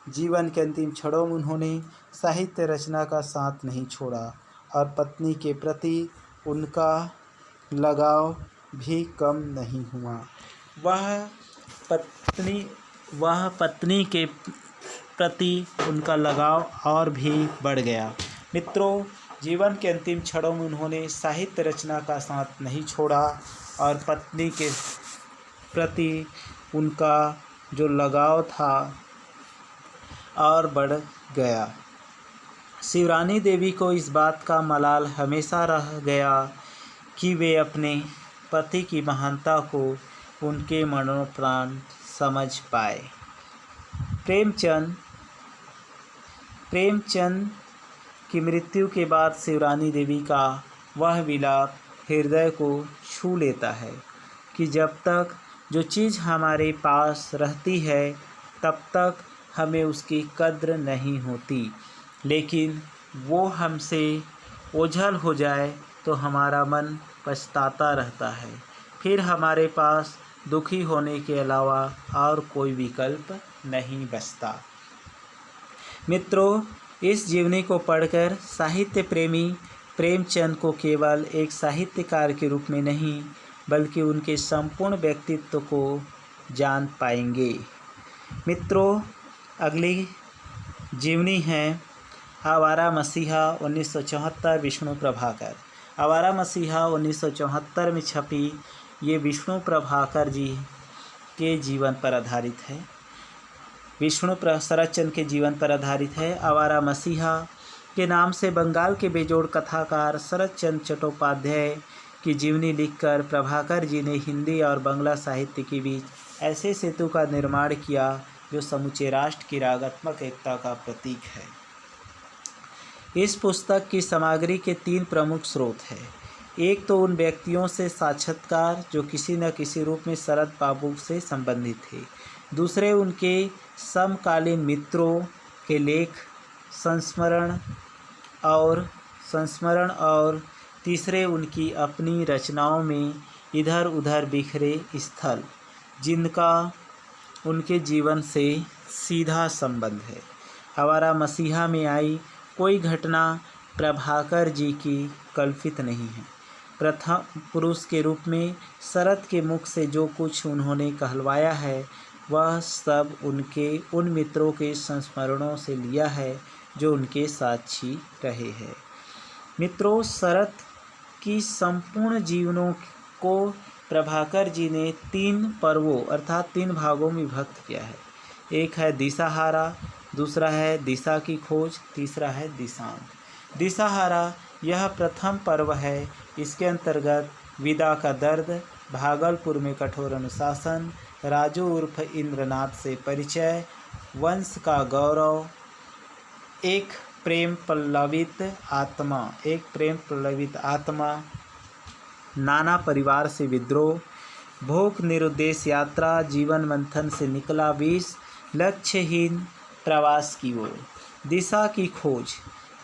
जीवन के अंतिम क्षणों में उन्होंने साहित्य रचना का साथ नहीं छोड़ा और पत्नी के प्रति उनका लगाव भी कम नहीं हुआ। वह पत्नी के प्रति उनका लगाव और भी बढ़ गया। मित्रों, जीवन के अंतिम क्षणों में उन्होंने साहित्य रचना का साथ नहीं छोड़ा और पत्नी के प्रति उनका जो लगाव था और बढ़ गया। शिवरानी देवी को इस बात का मलाल हमेशा रह गया कि वे अपने पति की महानता को उनके मनोप्राण समझ पाए। प्रेमचंद की मृत्यु के बाद शिवरानी देवी का वह विलाप हृदय को छू लेता है कि जब तक जो चीज़ हमारे पास रहती है तब तक हमें उसकी कद्र नहीं होती, लेकिन वो हमसे ओझल हो जाए तो हमारा मन पछताता रहता है। फिर हमारे पास दुखी होने के अलावा और कोई विकल्प नहीं बचता। मित्रों, इस जीवनी को पढ़कर साहित्य प्रेमी प्रेमचंद को केवल एक साहित्यकार के रूप में नहीं बल्कि उनके संपूर्ण व्यक्तित्व को जान पाएंगे। मित्रों, अगली जीवनी है आवारा मसीहा 1974 विष्णु प्रभाकर। आवारा मसीहा 1974 में छपी ये विष्णु प्रभाकर जी के जीवन पर आधारित है। शरद चंद्र के जीवन पर आधारित है। आवारा मसीहा के नाम से बंगाल के बेजोड़ कथाकार शरद चंद्र चट्टोपाध्याय की जीवनी लिखकर प्रभाकर जी ने हिंदी और बांग्ला साहित्य के बीच ऐसे सेतु का निर्माण किया जो समूचे राष्ट्र की रागात्मक एकता का प्रतीक है। इस पुस्तक की सामग्री के 3 प्रमुख स्रोत हैं। एक तो उन व्यक्तियों से साक्षात्कार जो किसी न किसी रूप में शरद बाबू से संबंधित थे। दूसरे उनके समकालीन मित्रों के लेख संस्मरण और तीसरे उनकी अपनी रचनाओं में इधर उधर बिखरे स्थल जिनका उनके जीवन से सीधा संबंध है। आवारा मसीहा में आई कोई घटना प्रभाकर जी की कल्पित नहीं है। प्रथम पुरुष के रूप में शरद के मुख से जो कुछ उन्होंने कहलवाया है वह सब उनके उन मित्रों के संस्मरणों से लिया है जो उनके साक्षी रहे हैं। मित्रों, शरद की संपूर्ण जीवनों को प्रभाकर जी ने 3 पर्वों अर्थात 3 भागों में विभक्त किया है। एक है दिशाहारा, दूसरा है दिशा की खोज, तीसरा है दिशांत। दिशाहारा यह प्रथम पर्व है। इसके अंतर्गत विदा का दर्द, भागलपुर में कठोर अनुशासन, राजू उर्फ इंद्रनाथ से परिचय, वंश का गौरव, एक प्रेम पल्लवित आत्मा, नाना परिवार से विद्रोह, भोग निरुद्देश यात्रा, जीवन मंथन से निकला विष, लक्ष्यहीन प्रवास की ओर, दिशा की खोज।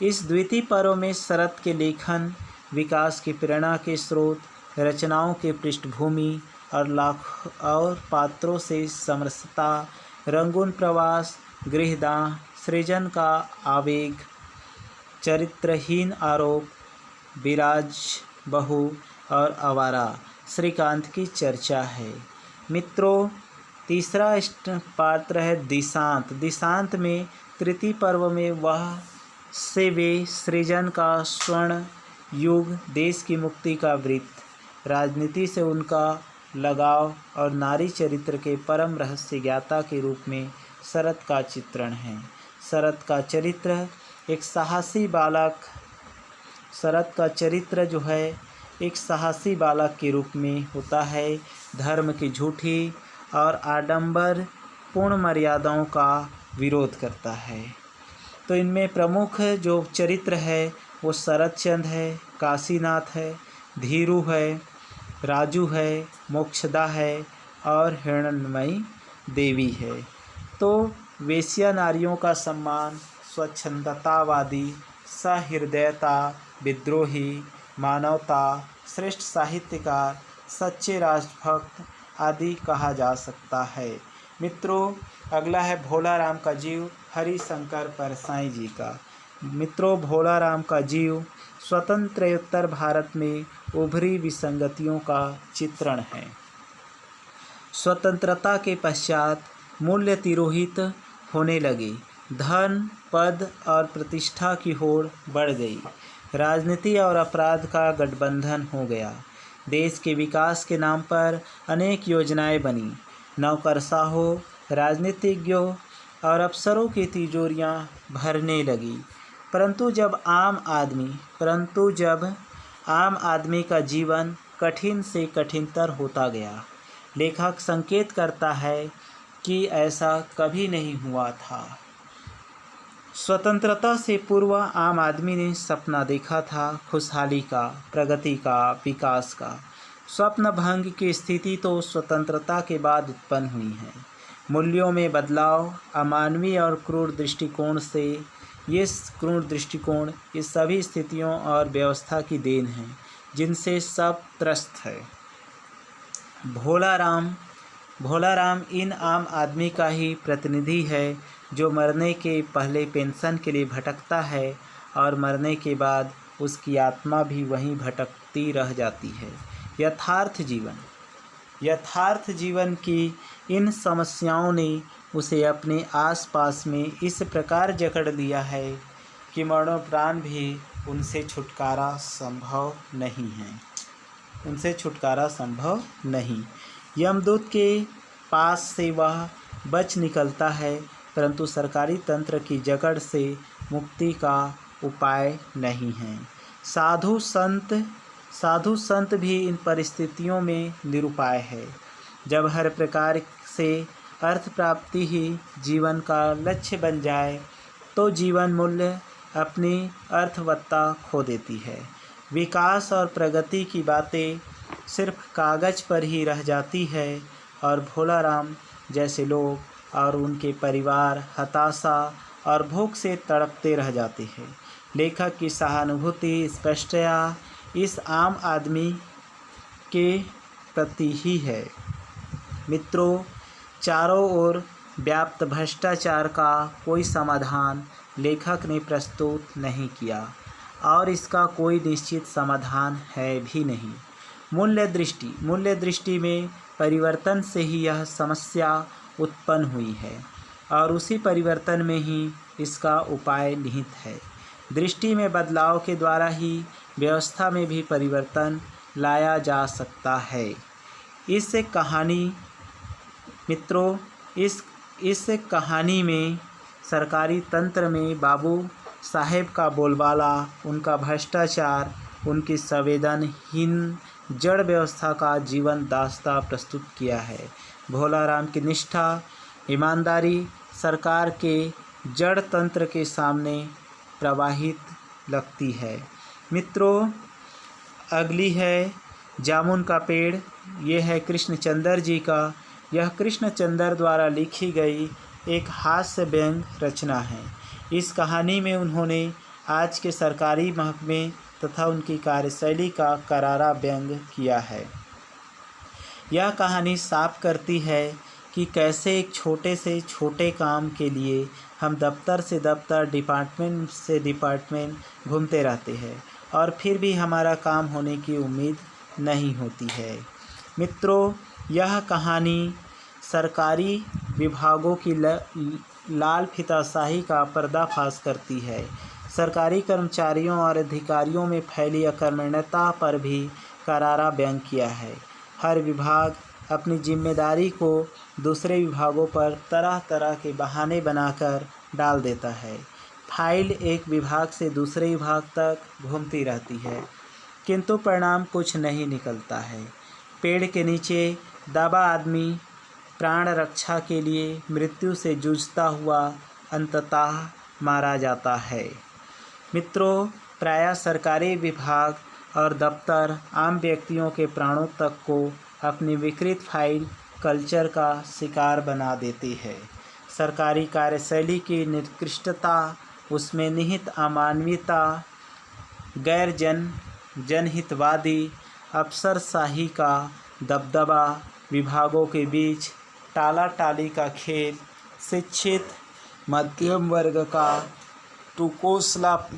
इस द्वितीय पर्व में शरद के लेखन विकास की प्रेरणा के स्रोत, रचनाओं के पृष्ठभूमि और पात्रों से समरसता, रंगून प्रवास, गृहदाह, सृजन का आवेग, चरित्रहीन आरोप, विराज बहू और आवारा श्रीकांत की चर्चा है। मित्रों, तीसरा पात्र है दिशांत। दिशांत में तृतीय पर्व में वे सृजन का स्वर्ण युग, देश की मुक्ति का वृत्त, राजनीति से उनका लगाव और नारी चरित्र के परम रहस्य ज्ञाता के रूप में शरद का चित्रण है। शरद का चरित्र एक साहसी बालक के रूप में होता है। धर्म की झूठी और आडंबर पूर्ण मर्यादाओं का विरोध करता है। तो इनमें प्रमुख जो चरित्र है वो शरद चंद्र है, काशीनाथ है, धीरू है, राजू है, मोक्षदा है और हिरण्मयी देवी है। तो वेश्या नारियों का सम्मान, स्वच्छंदतावादी, सहृदयता, विद्रोही, मानवता, श्रेष्ठ साहित्यकार, सच्चे राष्ट्रभक्त आदि कहा जा सकता है। मित्रों, अगला है भोला राम का जीव हरिशंकर परसाई जी का। मित्रों, भोला राम का जीव स्वतंत्रोत्तर भारत में उभरी विसंगतियों का चित्रण है। स्वतंत्रता के पश्चात मूल्य तिरोहित होने लगे, धन, पद और प्रतिष्ठा की होड़ बढ़ गई, राजनीति और अपराध का गठबंधन हो गया, देश के विकास के नाम पर अनेक योजनाएं बनी, नौकरशाहों, राजनीतिज्ञों और अफसरों की तिजोरियां भरने लगी। परंतु जब आम आदमी का जीवन कठिन से कठिनतर होता गया, लेखक संकेत करता है कि ऐसा कभी नहीं हुआ था। स्वतंत्रता से पूर्व आम आदमी ने सपना देखा था खुशहाली का, प्रगति का, विकास का। स्वप्न भंग की स्थिति तो स्वतंत्रता के बाद उत्पन्न हुई है। मूल्यों में बदलाव अमानवीय और क्रूर दृष्टिकोण से ये सभी स्थितियों और व्यवस्था की देन है जिनसे सब त्रस्त है। भोला राम इन आम आदमी का ही प्रतिनिधि है जो मरने के पहले पेंशन के लिए भटकता है और मरने के बाद उसकी आत्मा भी वहीं भटकती रह जाती है। यथार्थ जीवन की इन समस्याओं ने उसे अपने आसपास में इस प्रकार जकड़ लिया है कि मरणोपरांत भी उनसे छुटकारा संभव नहीं। यमदूत के पास से वह बच निकलता है, परंतु सरकारी तंत्र की जकड़ से मुक्ति का उपाय नहीं है। साधु संत भी इन परिस्थितियों में निरुपाय है। जब हर प्रकार से अर्थ प्राप्ति ही जीवन का लक्ष्य बन जाए तो जीवन मूल्य अपनी अर्थवत्ता खो देती है। विकास और प्रगति की बातें सिर्फ कागज पर ही रह जाती है और भोला राम जैसे लोग और उनके परिवार हताशा और भूख से तड़पते रह जाते हैं। लेखक की सहानुभूति स्पष्टतया इस आम आदमी के प्रति ही है। मित्रों, चारों ओर व्याप्त भ्रष्टाचार का कोई समाधान लेखक ने प्रस्तुत नहीं किया और इसका कोई निश्चित समाधान है भी नहीं। मूल्य दृष्टि में परिवर्तन से ही यह समस्या उत्पन्न हुई है और उसी परिवर्तन में ही इसका उपाय निहित है। दृष्टि में बदलाव के द्वारा ही व्यवस्था में भी परिवर्तन लाया जा सकता है। इस कहानी में सरकारी तंत्र में बाबू साहेब का बोलबाला, उनका भ्रष्टाचार, उनकी संवेदनहीन जड़ व्यवस्था का जीवन दास्ता प्रस्तुत किया है। भोला राम की निष्ठा, ईमानदारी सरकार के जड़ तंत्र के सामने प्रवाहित लगती है। मित्रों, अगली है जामुन का पेड़। ये है कृष्णचंद्र जी का। यह कृष्णचंद्र द्वारा लिखी गई एक हास्य व्यंग रचना है। इस कहानी में उन्होंने आज के सरकारी महकमे तथा उनकी कार्यशैली का करारा व्यंग किया है। यह कहानी साफ करती है कि कैसे एक छोटे से छोटे काम के लिए हम दफ्तर से दफ्तर, डिपार्टमेंट से डिपार्टमेंट घूमते रहते हैं और फिर भी हमारा काम होने की उम्मीद नहीं होती है। मित्रों, यह कहानी सरकारी विभागों की लाल फीताशाही का पर्दाफाश करती है। सरकारी कर्मचारियों और अधिकारियों में फैली अकर्मण्यता पर भी करारा व्यंग किया है। हर विभाग अपनी जिम्मेदारी को दूसरे विभागों पर तरह तरह के बहाने बनाकर डाल देता है। फाइल एक विभाग से दूसरे विभाग तक घूमती रहती है, किंतु परिणाम कुछ नहीं निकलता है। पेड़ के नीचे दबा आदमी प्राण रक्षा के लिए मृत्यु से जूझता हुआ अंततः मारा जाता है। मित्रों, प्रायः सरकारी विभाग और दफ्तर आम व्यक्तियों के प्राणों तक को अपनी विकृत फाइल कल्चर का शिकार बना देती है। सरकारी कार्यशैली की निकृष्टता, उसमें निहित अमानवीयता, गैर जनहितवादी अफसरशाही का दबदबा, विभागों के बीच टालाटाली का खेल, शिक्षित मध्यम वर्ग का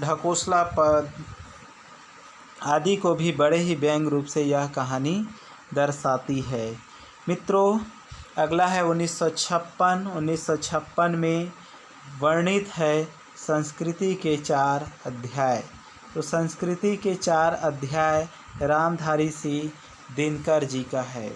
ढकोसलापन आदि को भी बड़े ही व्यंग रूप से यह कहानी दर्शाती है। मित्रों, अगला है 1956 में वर्णित है संस्कृति के 4 अध्याय। तो संस्कृति के 4 अध्याय रामधारी सिंह दिनकर जी का है।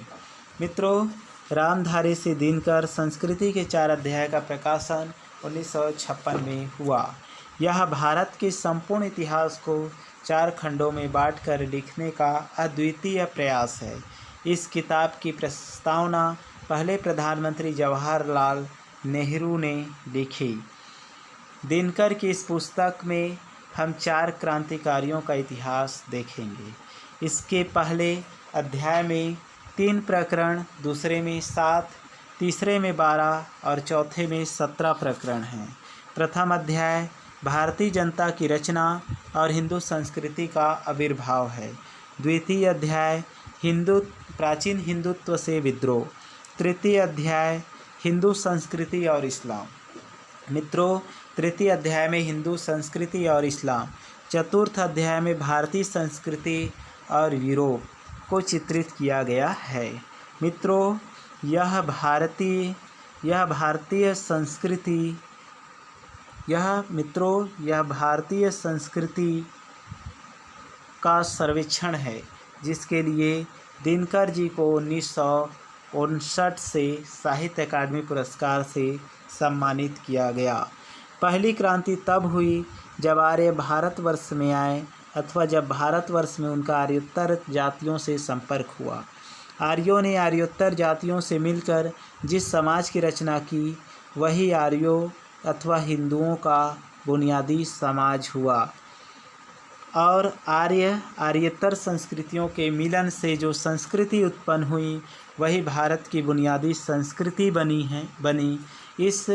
मित्रों, रामधारी सिंह दिनकर संस्कृति के 4 अध्याय का प्रकाशन 1956 में हुआ। यह भारत के संपूर्ण इतिहास को 4 खंडों में बांटकर लिखने का अद्वितीय प्रयास है। इस किताब की प्रस्तावना पहले प्रधानमंत्री जवाहरलाल नेहरू ने लिखी। दिनकर की इस पुस्तक में हम 4 क्रांतिकारियों का इतिहास देखेंगे। इसके पहले अध्याय में 3 प्रकरण, दूसरे में 7, तीसरे में 12 और चौथे में 17 प्रकरण हैं। प्रथम अध्याय भारतीय जनता की रचना और हिंदू संस्कृति का आविर्भाव है। द्वितीय अध्याय प्राचीन हिंदुत्व से विद्रोह। तृतीय अध्याय हिंदू संस्कृति और इस्लाम। मित्रों, तृतीय अध्याय में हिंदू संस्कृति और इस्लाम, चतुर्थ अध्याय में भारतीय संस्कृति और यूरोप को चित्रित किया गया है। मित्रों, यह भारतीय संस्कृति का सर्वेक्षण है, जिसके लिए दिनकर जी को 1959 से साहित्य अकादमी पुरस्कार से सम्मानित किया गया। पहली क्रांति तब हुई जब आर्य भारतवर्ष में आए, अथवा जब भारतवर्ष में उनका आर्योत्तर जातियों से संपर्क हुआ। आर्यों ने आर्योत्तर जातियों से मिलकर जिस समाज की रचना की, वही आर्यों अथवा हिंदुओं का बुनियादी समाज हुआ। और आर्येतर संस्कृतियों के मिलन से जो संस्कृति उत्पन्न हुई, वही भारत की बुनियादी संस्कृति बनी। इस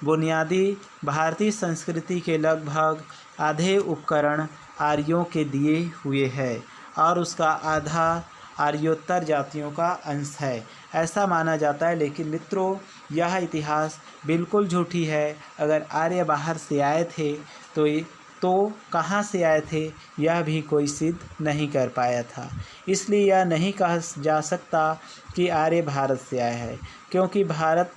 बुनियादी भारतीय संस्कृति के लगभग आधे उपकरण आर्यों के दिए हुए हैं और उसका आधा आर्योत्तर जातियों का अंश है, ऐसा माना जाता है। लेकिन मित्रों, यह इतिहास बिल्कुल झूठी है। अगर आर्य बाहर से आए थे तो कहाँ से आए थे, यह भी कोई सिद्ध नहीं कर पाया था। इसलिए यह नहीं कहा जा सकता कि आर्य भारत से आए हैं, क्योंकि भारत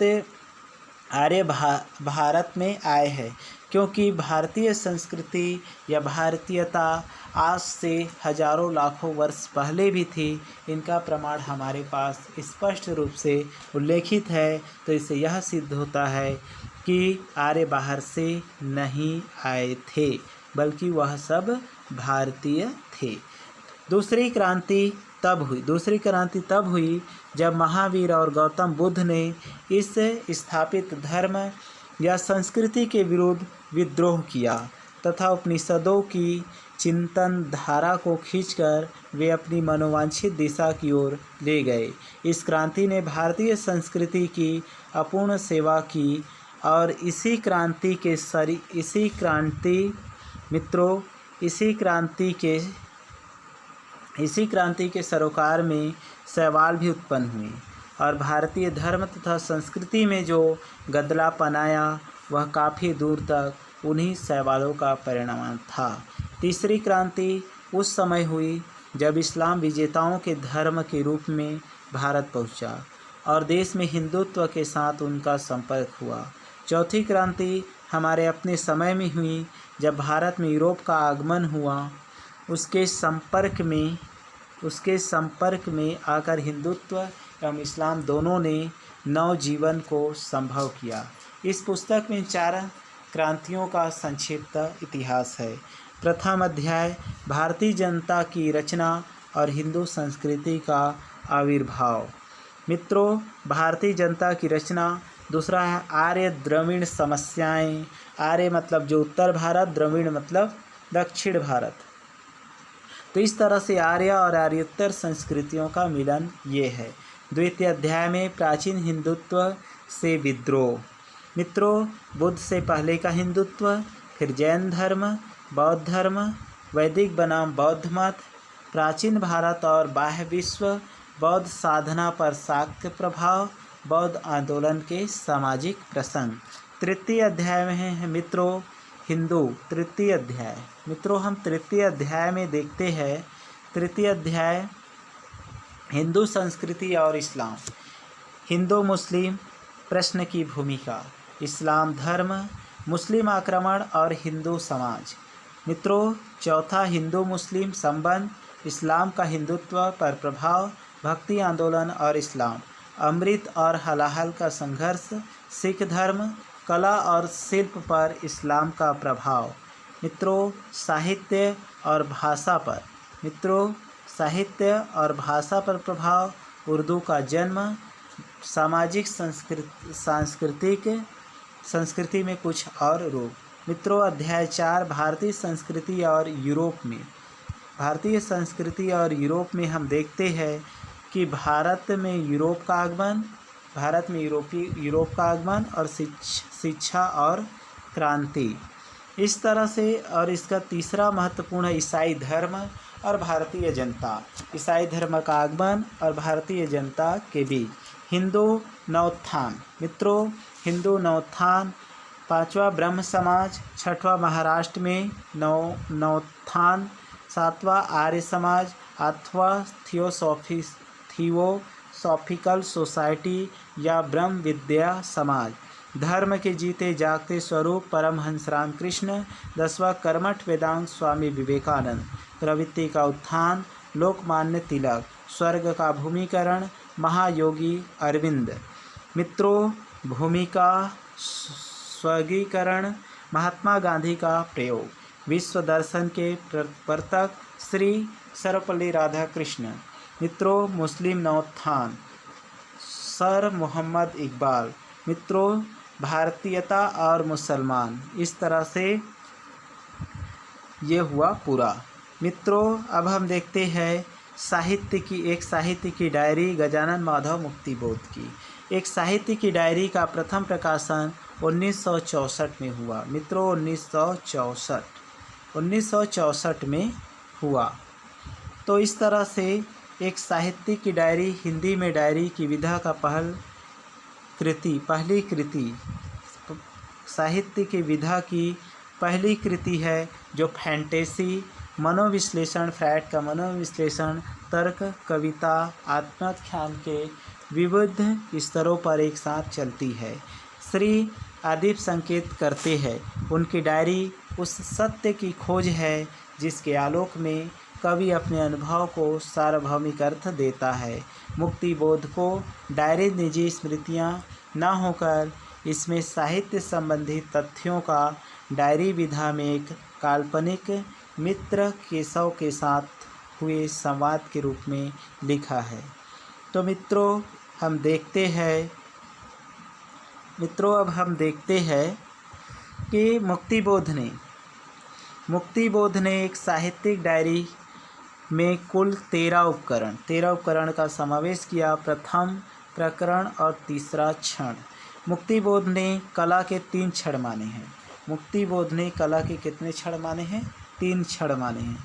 में आए हैं, क्योंकि भारतीय संस्कृति या भारतीयता आज से हजारों लाखों वर्ष पहले भी थी। इनका प्रमाण हमारे पास स्पष्ट रूप से उल्लेखित है। तो इससे यह सिद्ध होता है कि आर्य बाहर से नहीं आए थे, बल्कि वह सब भारतीय थे। दूसरी क्रांति तब हुई जब महावीर और गौतम बुद्ध ने इस स्थापित धर्म या संस्कृति के विरुद्ध विद्रोह किया तथा उपनिषदों की चिंतन धारा को खींचकर वे अपनी मनोवांछित दिशा की ओर ले गए। इस क्रांति ने भारतीय संस्कृति की अपूर्ण सेवा की और इसी क्रांति के सरोकार में सवाल भी उत्पन्न हुए और भारतीय धर्म तथा संस्कृति में जो गदलापन आया, वह काफ़ी दूर तक उन्हीं सवालों का परिणाम था। तीसरी क्रांति उस समय हुई जब इस्लाम विजेताओं के धर्म के रूप में भारत पहुंचा और देश में हिंदुत्व के साथ उनका संपर्क हुआ। चौथी क्रांति हमारे अपने समय में हुई जब भारत में यूरोप का आगमन हुआ। उसके संपर्क में आकर हिंदुत्व एवं इस्लाम दोनों ने नव जीवन को संभव किया। इस पुस्तक में 4 क्रांतियों का संक्षिप्त इतिहास है। प्रथम अध्याय भारतीय जनता की रचना और हिंदू संस्कृति का आविर्भाव। मित्रों, भारतीय जनता की रचना। दूसरा है आर्य द्रविड़ समस्याएं। आर्य मतलब जो उत्तर भारत, द्रविड़ मतलब दक्षिण भारत। तो इस तरह से आर्य और आर्योत्तर संस्कृतियों का मिलन ये है। द्वितीय अध्याय में प्राचीन हिंदुत्व से विद्रोह। मित्रों, बुद्ध से पहले का हिंदुत्व, फिर जैन धर्म, बौद्ध धर्म, वैदिक बनाम बौद्ध मत, प्राचीन भारत और बाह्य विश्व, बौद्ध साधना पर शाक्य प्रभाव, बौद्ध आंदोलन के सामाजिक प्रसंग। तृतीय अध्याय में है मित्रों हिंदू। तृतीय अध्याय मित्रों हम तृतीय अध्याय में देखते हैं। तृतीय अध्याय हिंदू संस्कृति और इस्लाम। हिंदू मुस्लिम प्रश्न की भूमिका, इस्लाम धर्म, मुस्लिम आक्रमण और हिंदू समाज। मित्रों, चौथा हिंदू मुस्लिम संबंध, इस्लाम का हिंदुत्व पर प्रभाव, भक्ति आंदोलन और इस्लाम, अमृत और हलाहल का संघर्ष, सिख धर्म, कला और शिल्प पर इस्लाम का प्रभाव। मित्रों, साहित्य और भाषा पर प्रभाव, उर्दू का जन्म, सामाजिक संस्कृति में कुछ और रूप। मित्रों, अध्याय 4 भारतीय संस्कृति और यूरोप में। भारतीय संस्कृति और यूरोप में हम देखते हैं कि भारत में यूरोप का आगमन और शिक्षा और क्रांति, इस तरह से। और इसका तीसरा महत्वपूर्ण है ईसाई धर्म और भारतीय जनता। ईसाई धर्म का आगमन और भारतीय जनता के बीच। हिंदू नवोत्थान। मित्रों, हिंदू नवोत्थान, 5वां ब्रह्म समाज, 6वां महाराष्ट्र में नवोत्थान, 7वां आर्य समाज, 8वां थियोसॉफिकल सोसाइटी या ब्रह्म विद्या समाज। धर्म के जीते जागते स्वरूप परमहंस रामकृष्ण। 10वां कर्मठ वेदांत स्वामी विवेकानंद। प्रवृत्ति का उत्थान लोकमान्य तिलक। स्वर्ग का भूमिकरण महायोगी अरविंद। मित्रों, भूमिका स्वर्गीकरण महात्मा गांधी का प्रयोग। विश्व दर्शन के प्रवर्तक श्री सर्वपल्ली राधाकृष्ण। मित्रों, मुस्लिम नवोत्थान सर मोहम्मद इकबाल। मित्रों, भारतीयता और मुसलमान, इस तरह से ये हुआ पूरा। मित्रों, अब हम देखते हैं साहित्य की डायरी गजानन माधव मुक्तिबोध की। एक साहित्य की डायरी का प्रथम प्रकाशन 1964 में हुआ। मित्रों, 1964 में हुआ। तो इस तरह से एक साहित्य की डायरी, हिंदी में डायरी की विधा का पहली कृति साहित्य की विधा की पहली कृति है जो फैंटेसी, मनोविश्लेषण, फ्रायड का मनोविश्लेषण, तर्क, कविता, आत्माख्यान के विविध स्तरों पर एक साथ चलती है। श्री आदिप संकेत करते हैं, उनकी डायरी उस सत्य की खोज है जिसके आलोक में कवि अपने अनुभव को सार्वभौमिक अर्थ देता है। मुक्तिबोध को डायरी निजी स्मृतियाँ न होकर इसमें साहित्य संबंधी तथ्यों का डायरी विधा में एक काल्पनिक मित्र केशव के साथ हुए संवाद के रूप में लिखा है। तो मित्रों, अब हम देखते हैं कि मुक्तिबोध ने एक साहित्यिक डायरी में कुल 13 उपकरण का समावेश किया। प्रथम प्रकरण और तीसरा क्षण। मुक्तिबोध ने कला के 3 क्षण माने हैं। मुक्तिबोध ने कला के कितने क्षण माने हैं? 3 क्षण माने हैं।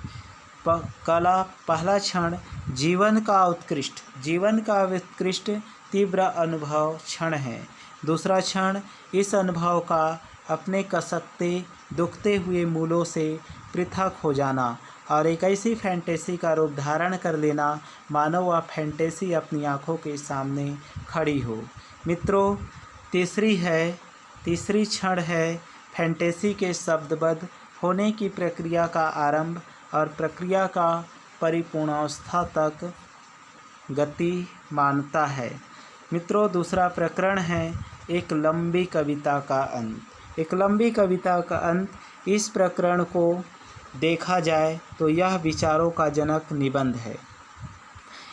पहला क्षण जीवन का उत्कृष्ट तीव्र अनुभव क्षण है। दूसरा क्षण इस अनुभव का अपने कसकते दुखते हुए मूलों से पृथक हो जाना और एक ऐसी फैंटेसी का रूप धारण कर लेना मानो वह फैंटेसी अपनी आँखों के सामने खड़ी हो। मित्रों, तीसरी क्षण है फैंटेसी के शब्दबद्ध होने की प्रक्रिया का आरंभ और प्रक्रिया का परिपूर्णावस्था तक गति मानता है। मित्रों, दूसरा प्रकरण है एक लंबी कविता का अंत। इस प्रकरण को देखा जाए तो यह विचारों का जनक निबंध है।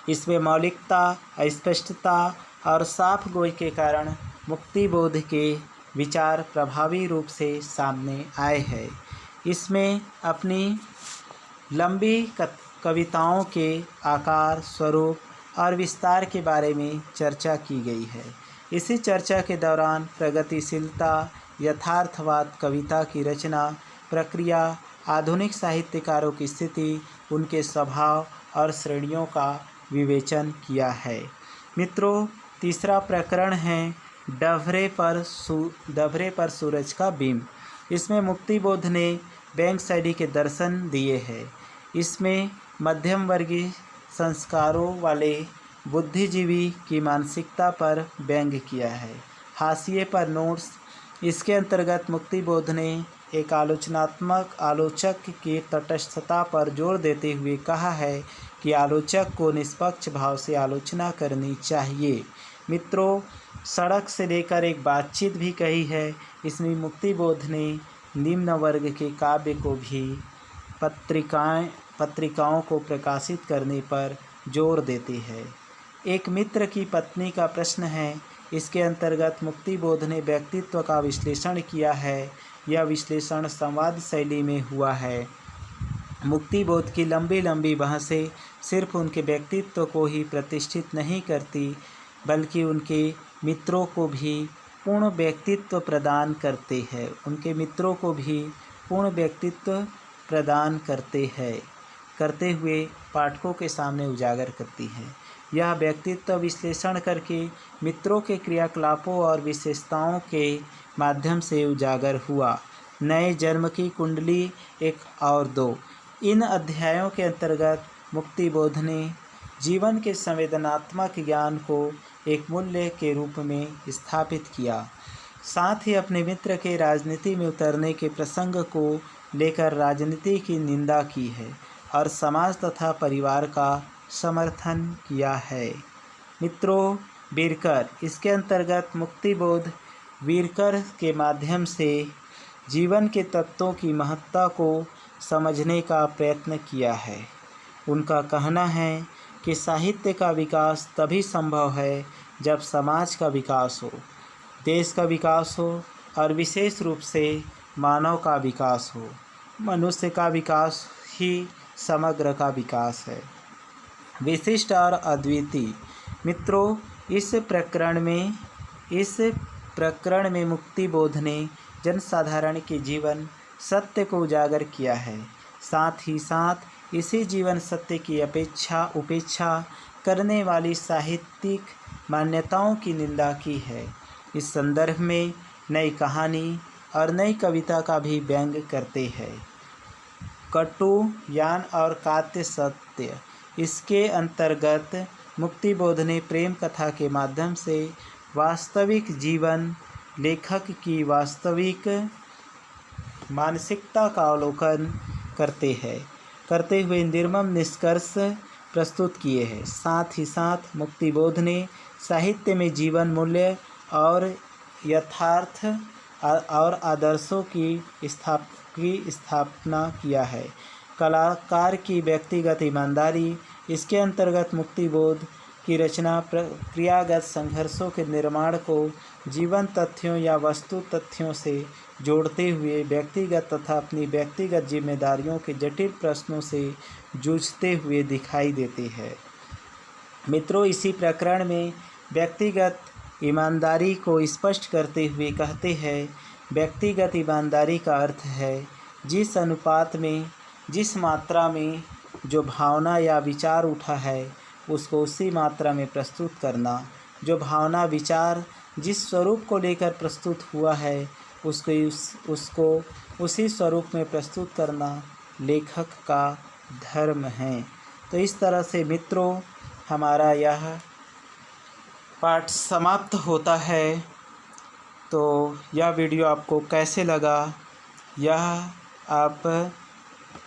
इसमें मौलिकता, अस्पष्टता और साफ गोई के कारण मुक्तिबोध के विचार प्रभावी रूप से सामने आए हैं। इसमें अपनी लंबी कविताओं के आकार, स्वरूप और विस्तार के बारे में चर्चा की गई है। इसी चर्चा के दौरान प्रगतिशीलता, यथार्थवाद, कविता की रचना प्रक्रिया, आधुनिक साहित्यकारों की स्थिति, उनके स्वभाव और श्रेणियों का विवेचन किया है। मित्रों, तीसरा प्रकरण है डभरे पर सूरज का बिंब। इसमें मुक्तिबोध ने व्यंग शैली के दर्शन दिए हैं। इसमें मध्यम वर्गीय संस्कारों वाले बुद्धिजीवी की मानसिकता पर व्यंग किया है। हाशिए पर नोट्स। इसके अंतर्गत मुक्तिबोध ने एक आलोचक की तटस्थता पर जोर देते हुए कहा है कि आलोचक को निष्पक्ष भाव से आलोचना करनी चाहिए। मित्रों, सड़क से लेकर एक बातचीत भी कही है। इसमें मुक्तिबोध ने निम्न वर्ग के काव्य को भी पत्रिकाओं को प्रकाशित करने पर जोर देते हैं। एक मित्र की पत्नी का प्रश्न है। इसके अंतर्गत मुक्तिबोध ने व्यक्तित्व का विश्लेषण किया है। यह विश्लेषण संवाद शैली में हुआ है। मुक्तिबोध की लंबी लंबी बहसें सिर्फ उनके व्यक्तित्व को ही प्रतिष्ठित नहीं करती, बल्कि उनके मित्रों को भी पूर्ण व्यक्तित्व प्रदान करते हैं। उनके मित्रों को भी पूर्ण व्यक्तित्व प्रदान करते हुए पाठकों के सामने उजागर करती है। यह व्यक्तित्व विश्लेषण करके मित्रों के क्रियाकलापों और विशेषताओं के माध्यम से उजागर हुआ। नए जन्म की कुंडली 1 और 2। इन अध्यायों के अंतर्गत मुक्तिबोध ने जीवन के संवेदनात्मक ज्ञान को एक मूल्य के रूप में स्थापित किया। साथ ही अपने मित्र के राजनीति में उतरने के प्रसंग को लेकर राजनीति की निंदा की है और समाज तथा परिवार का समर्थन किया है। मित्रों, वीरकर। इसके अंतर्गत मुक्तिबोध वीरकर के माध्यम से जीवन के तत्वों की महत्ता को समझने का प्रयत्न किया है। उनका कहना है कि साहित्य का विकास तभी संभव है जब समाज का विकास हो, देश का विकास हो और विशेष रूप से मानव का विकास हो। मनुष्य का विकास ही समग्र का विकास है। विशिष्ट और अद्वितीय। मित्रों, इस प्रकरण में मुक्तिबोध ने जनसाधारण के जीवन सत्य को उजागर किया है। साथ ही साथ इसी जीवन सत्य की उपेक्षा करने वाली साहित्यिक मान्यताओं की निंदा की है। इस संदर्भ में नई कहानी और नई कविता का भी व्यंग करते हैं। कटु ज्ञान और कात्य सत्य। इसके अंतर्गत मुक्तिबोध ने प्रेम कथा के माध्यम से वास्तविक जीवन, लेखक की वास्तविक मानसिकता का अवलोकन करते हुए निर्मम निष्कर्ष प्रस्तुत किए हैं। साथ ही साथ मुक्तिबोध ने साहित्य में जीवन मूल्य और यथार्थ और आदर्शों की स्थापना किया है। कलाकार की व्यक्तिगत ईमानदारी। इसके अंतर्गत मुक्तिबोध की रचना प्रक्रियागत संघर्षों के निर्माण को जीवन तथ्यों या वस्तु तथ्यों से जोड़ते हुए व्यक्तिगत तथा अपनी व्यक्तिगत जिम्मेदारियों के जटिल प्रश्नों से जूझते हुए दिखाई देते हैं। मित्रों, इसी प्रकरण में व्यक्तिगत ईमानदारी को स्पष्ट करते हुए कहते हैं, व्यक्तिगत ईमानदारी का अर्थ है जिस अनुपात में, जिस मात्रा में जो भावना या विचार उठा है उसको उसी मात्रा में प्रस्तुत करना। जो भावना विचार जिस स्वरूप को लेकर प्रस्तुत हुआ है उसको उसी स्वरूप में प्रस्तुत करना लेखक का धर्म है। तो इस तरह से मित्रों, हमारा यह पाठ समाप्त होता है। तो यह वीडियो आपको कैसे लगा, यह आप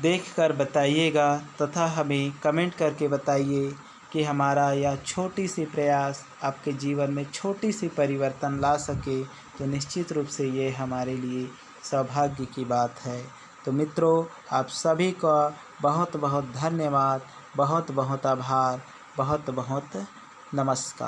देखकर बताइएगा तथा हमें कमेंट करके बताइए कि हमारा यह छोटी सी प्रयास आपके जीवन में छोटी सी परिवर्तन ला सके, तो निश्चित रूप से ये हमारे लिए सौभाग्य की बात है। तो मित्रों, आप सभी का बहुत बहुत धन्यवाद, बहुत बहुत आभार, बहुत बहुत नमस्कार।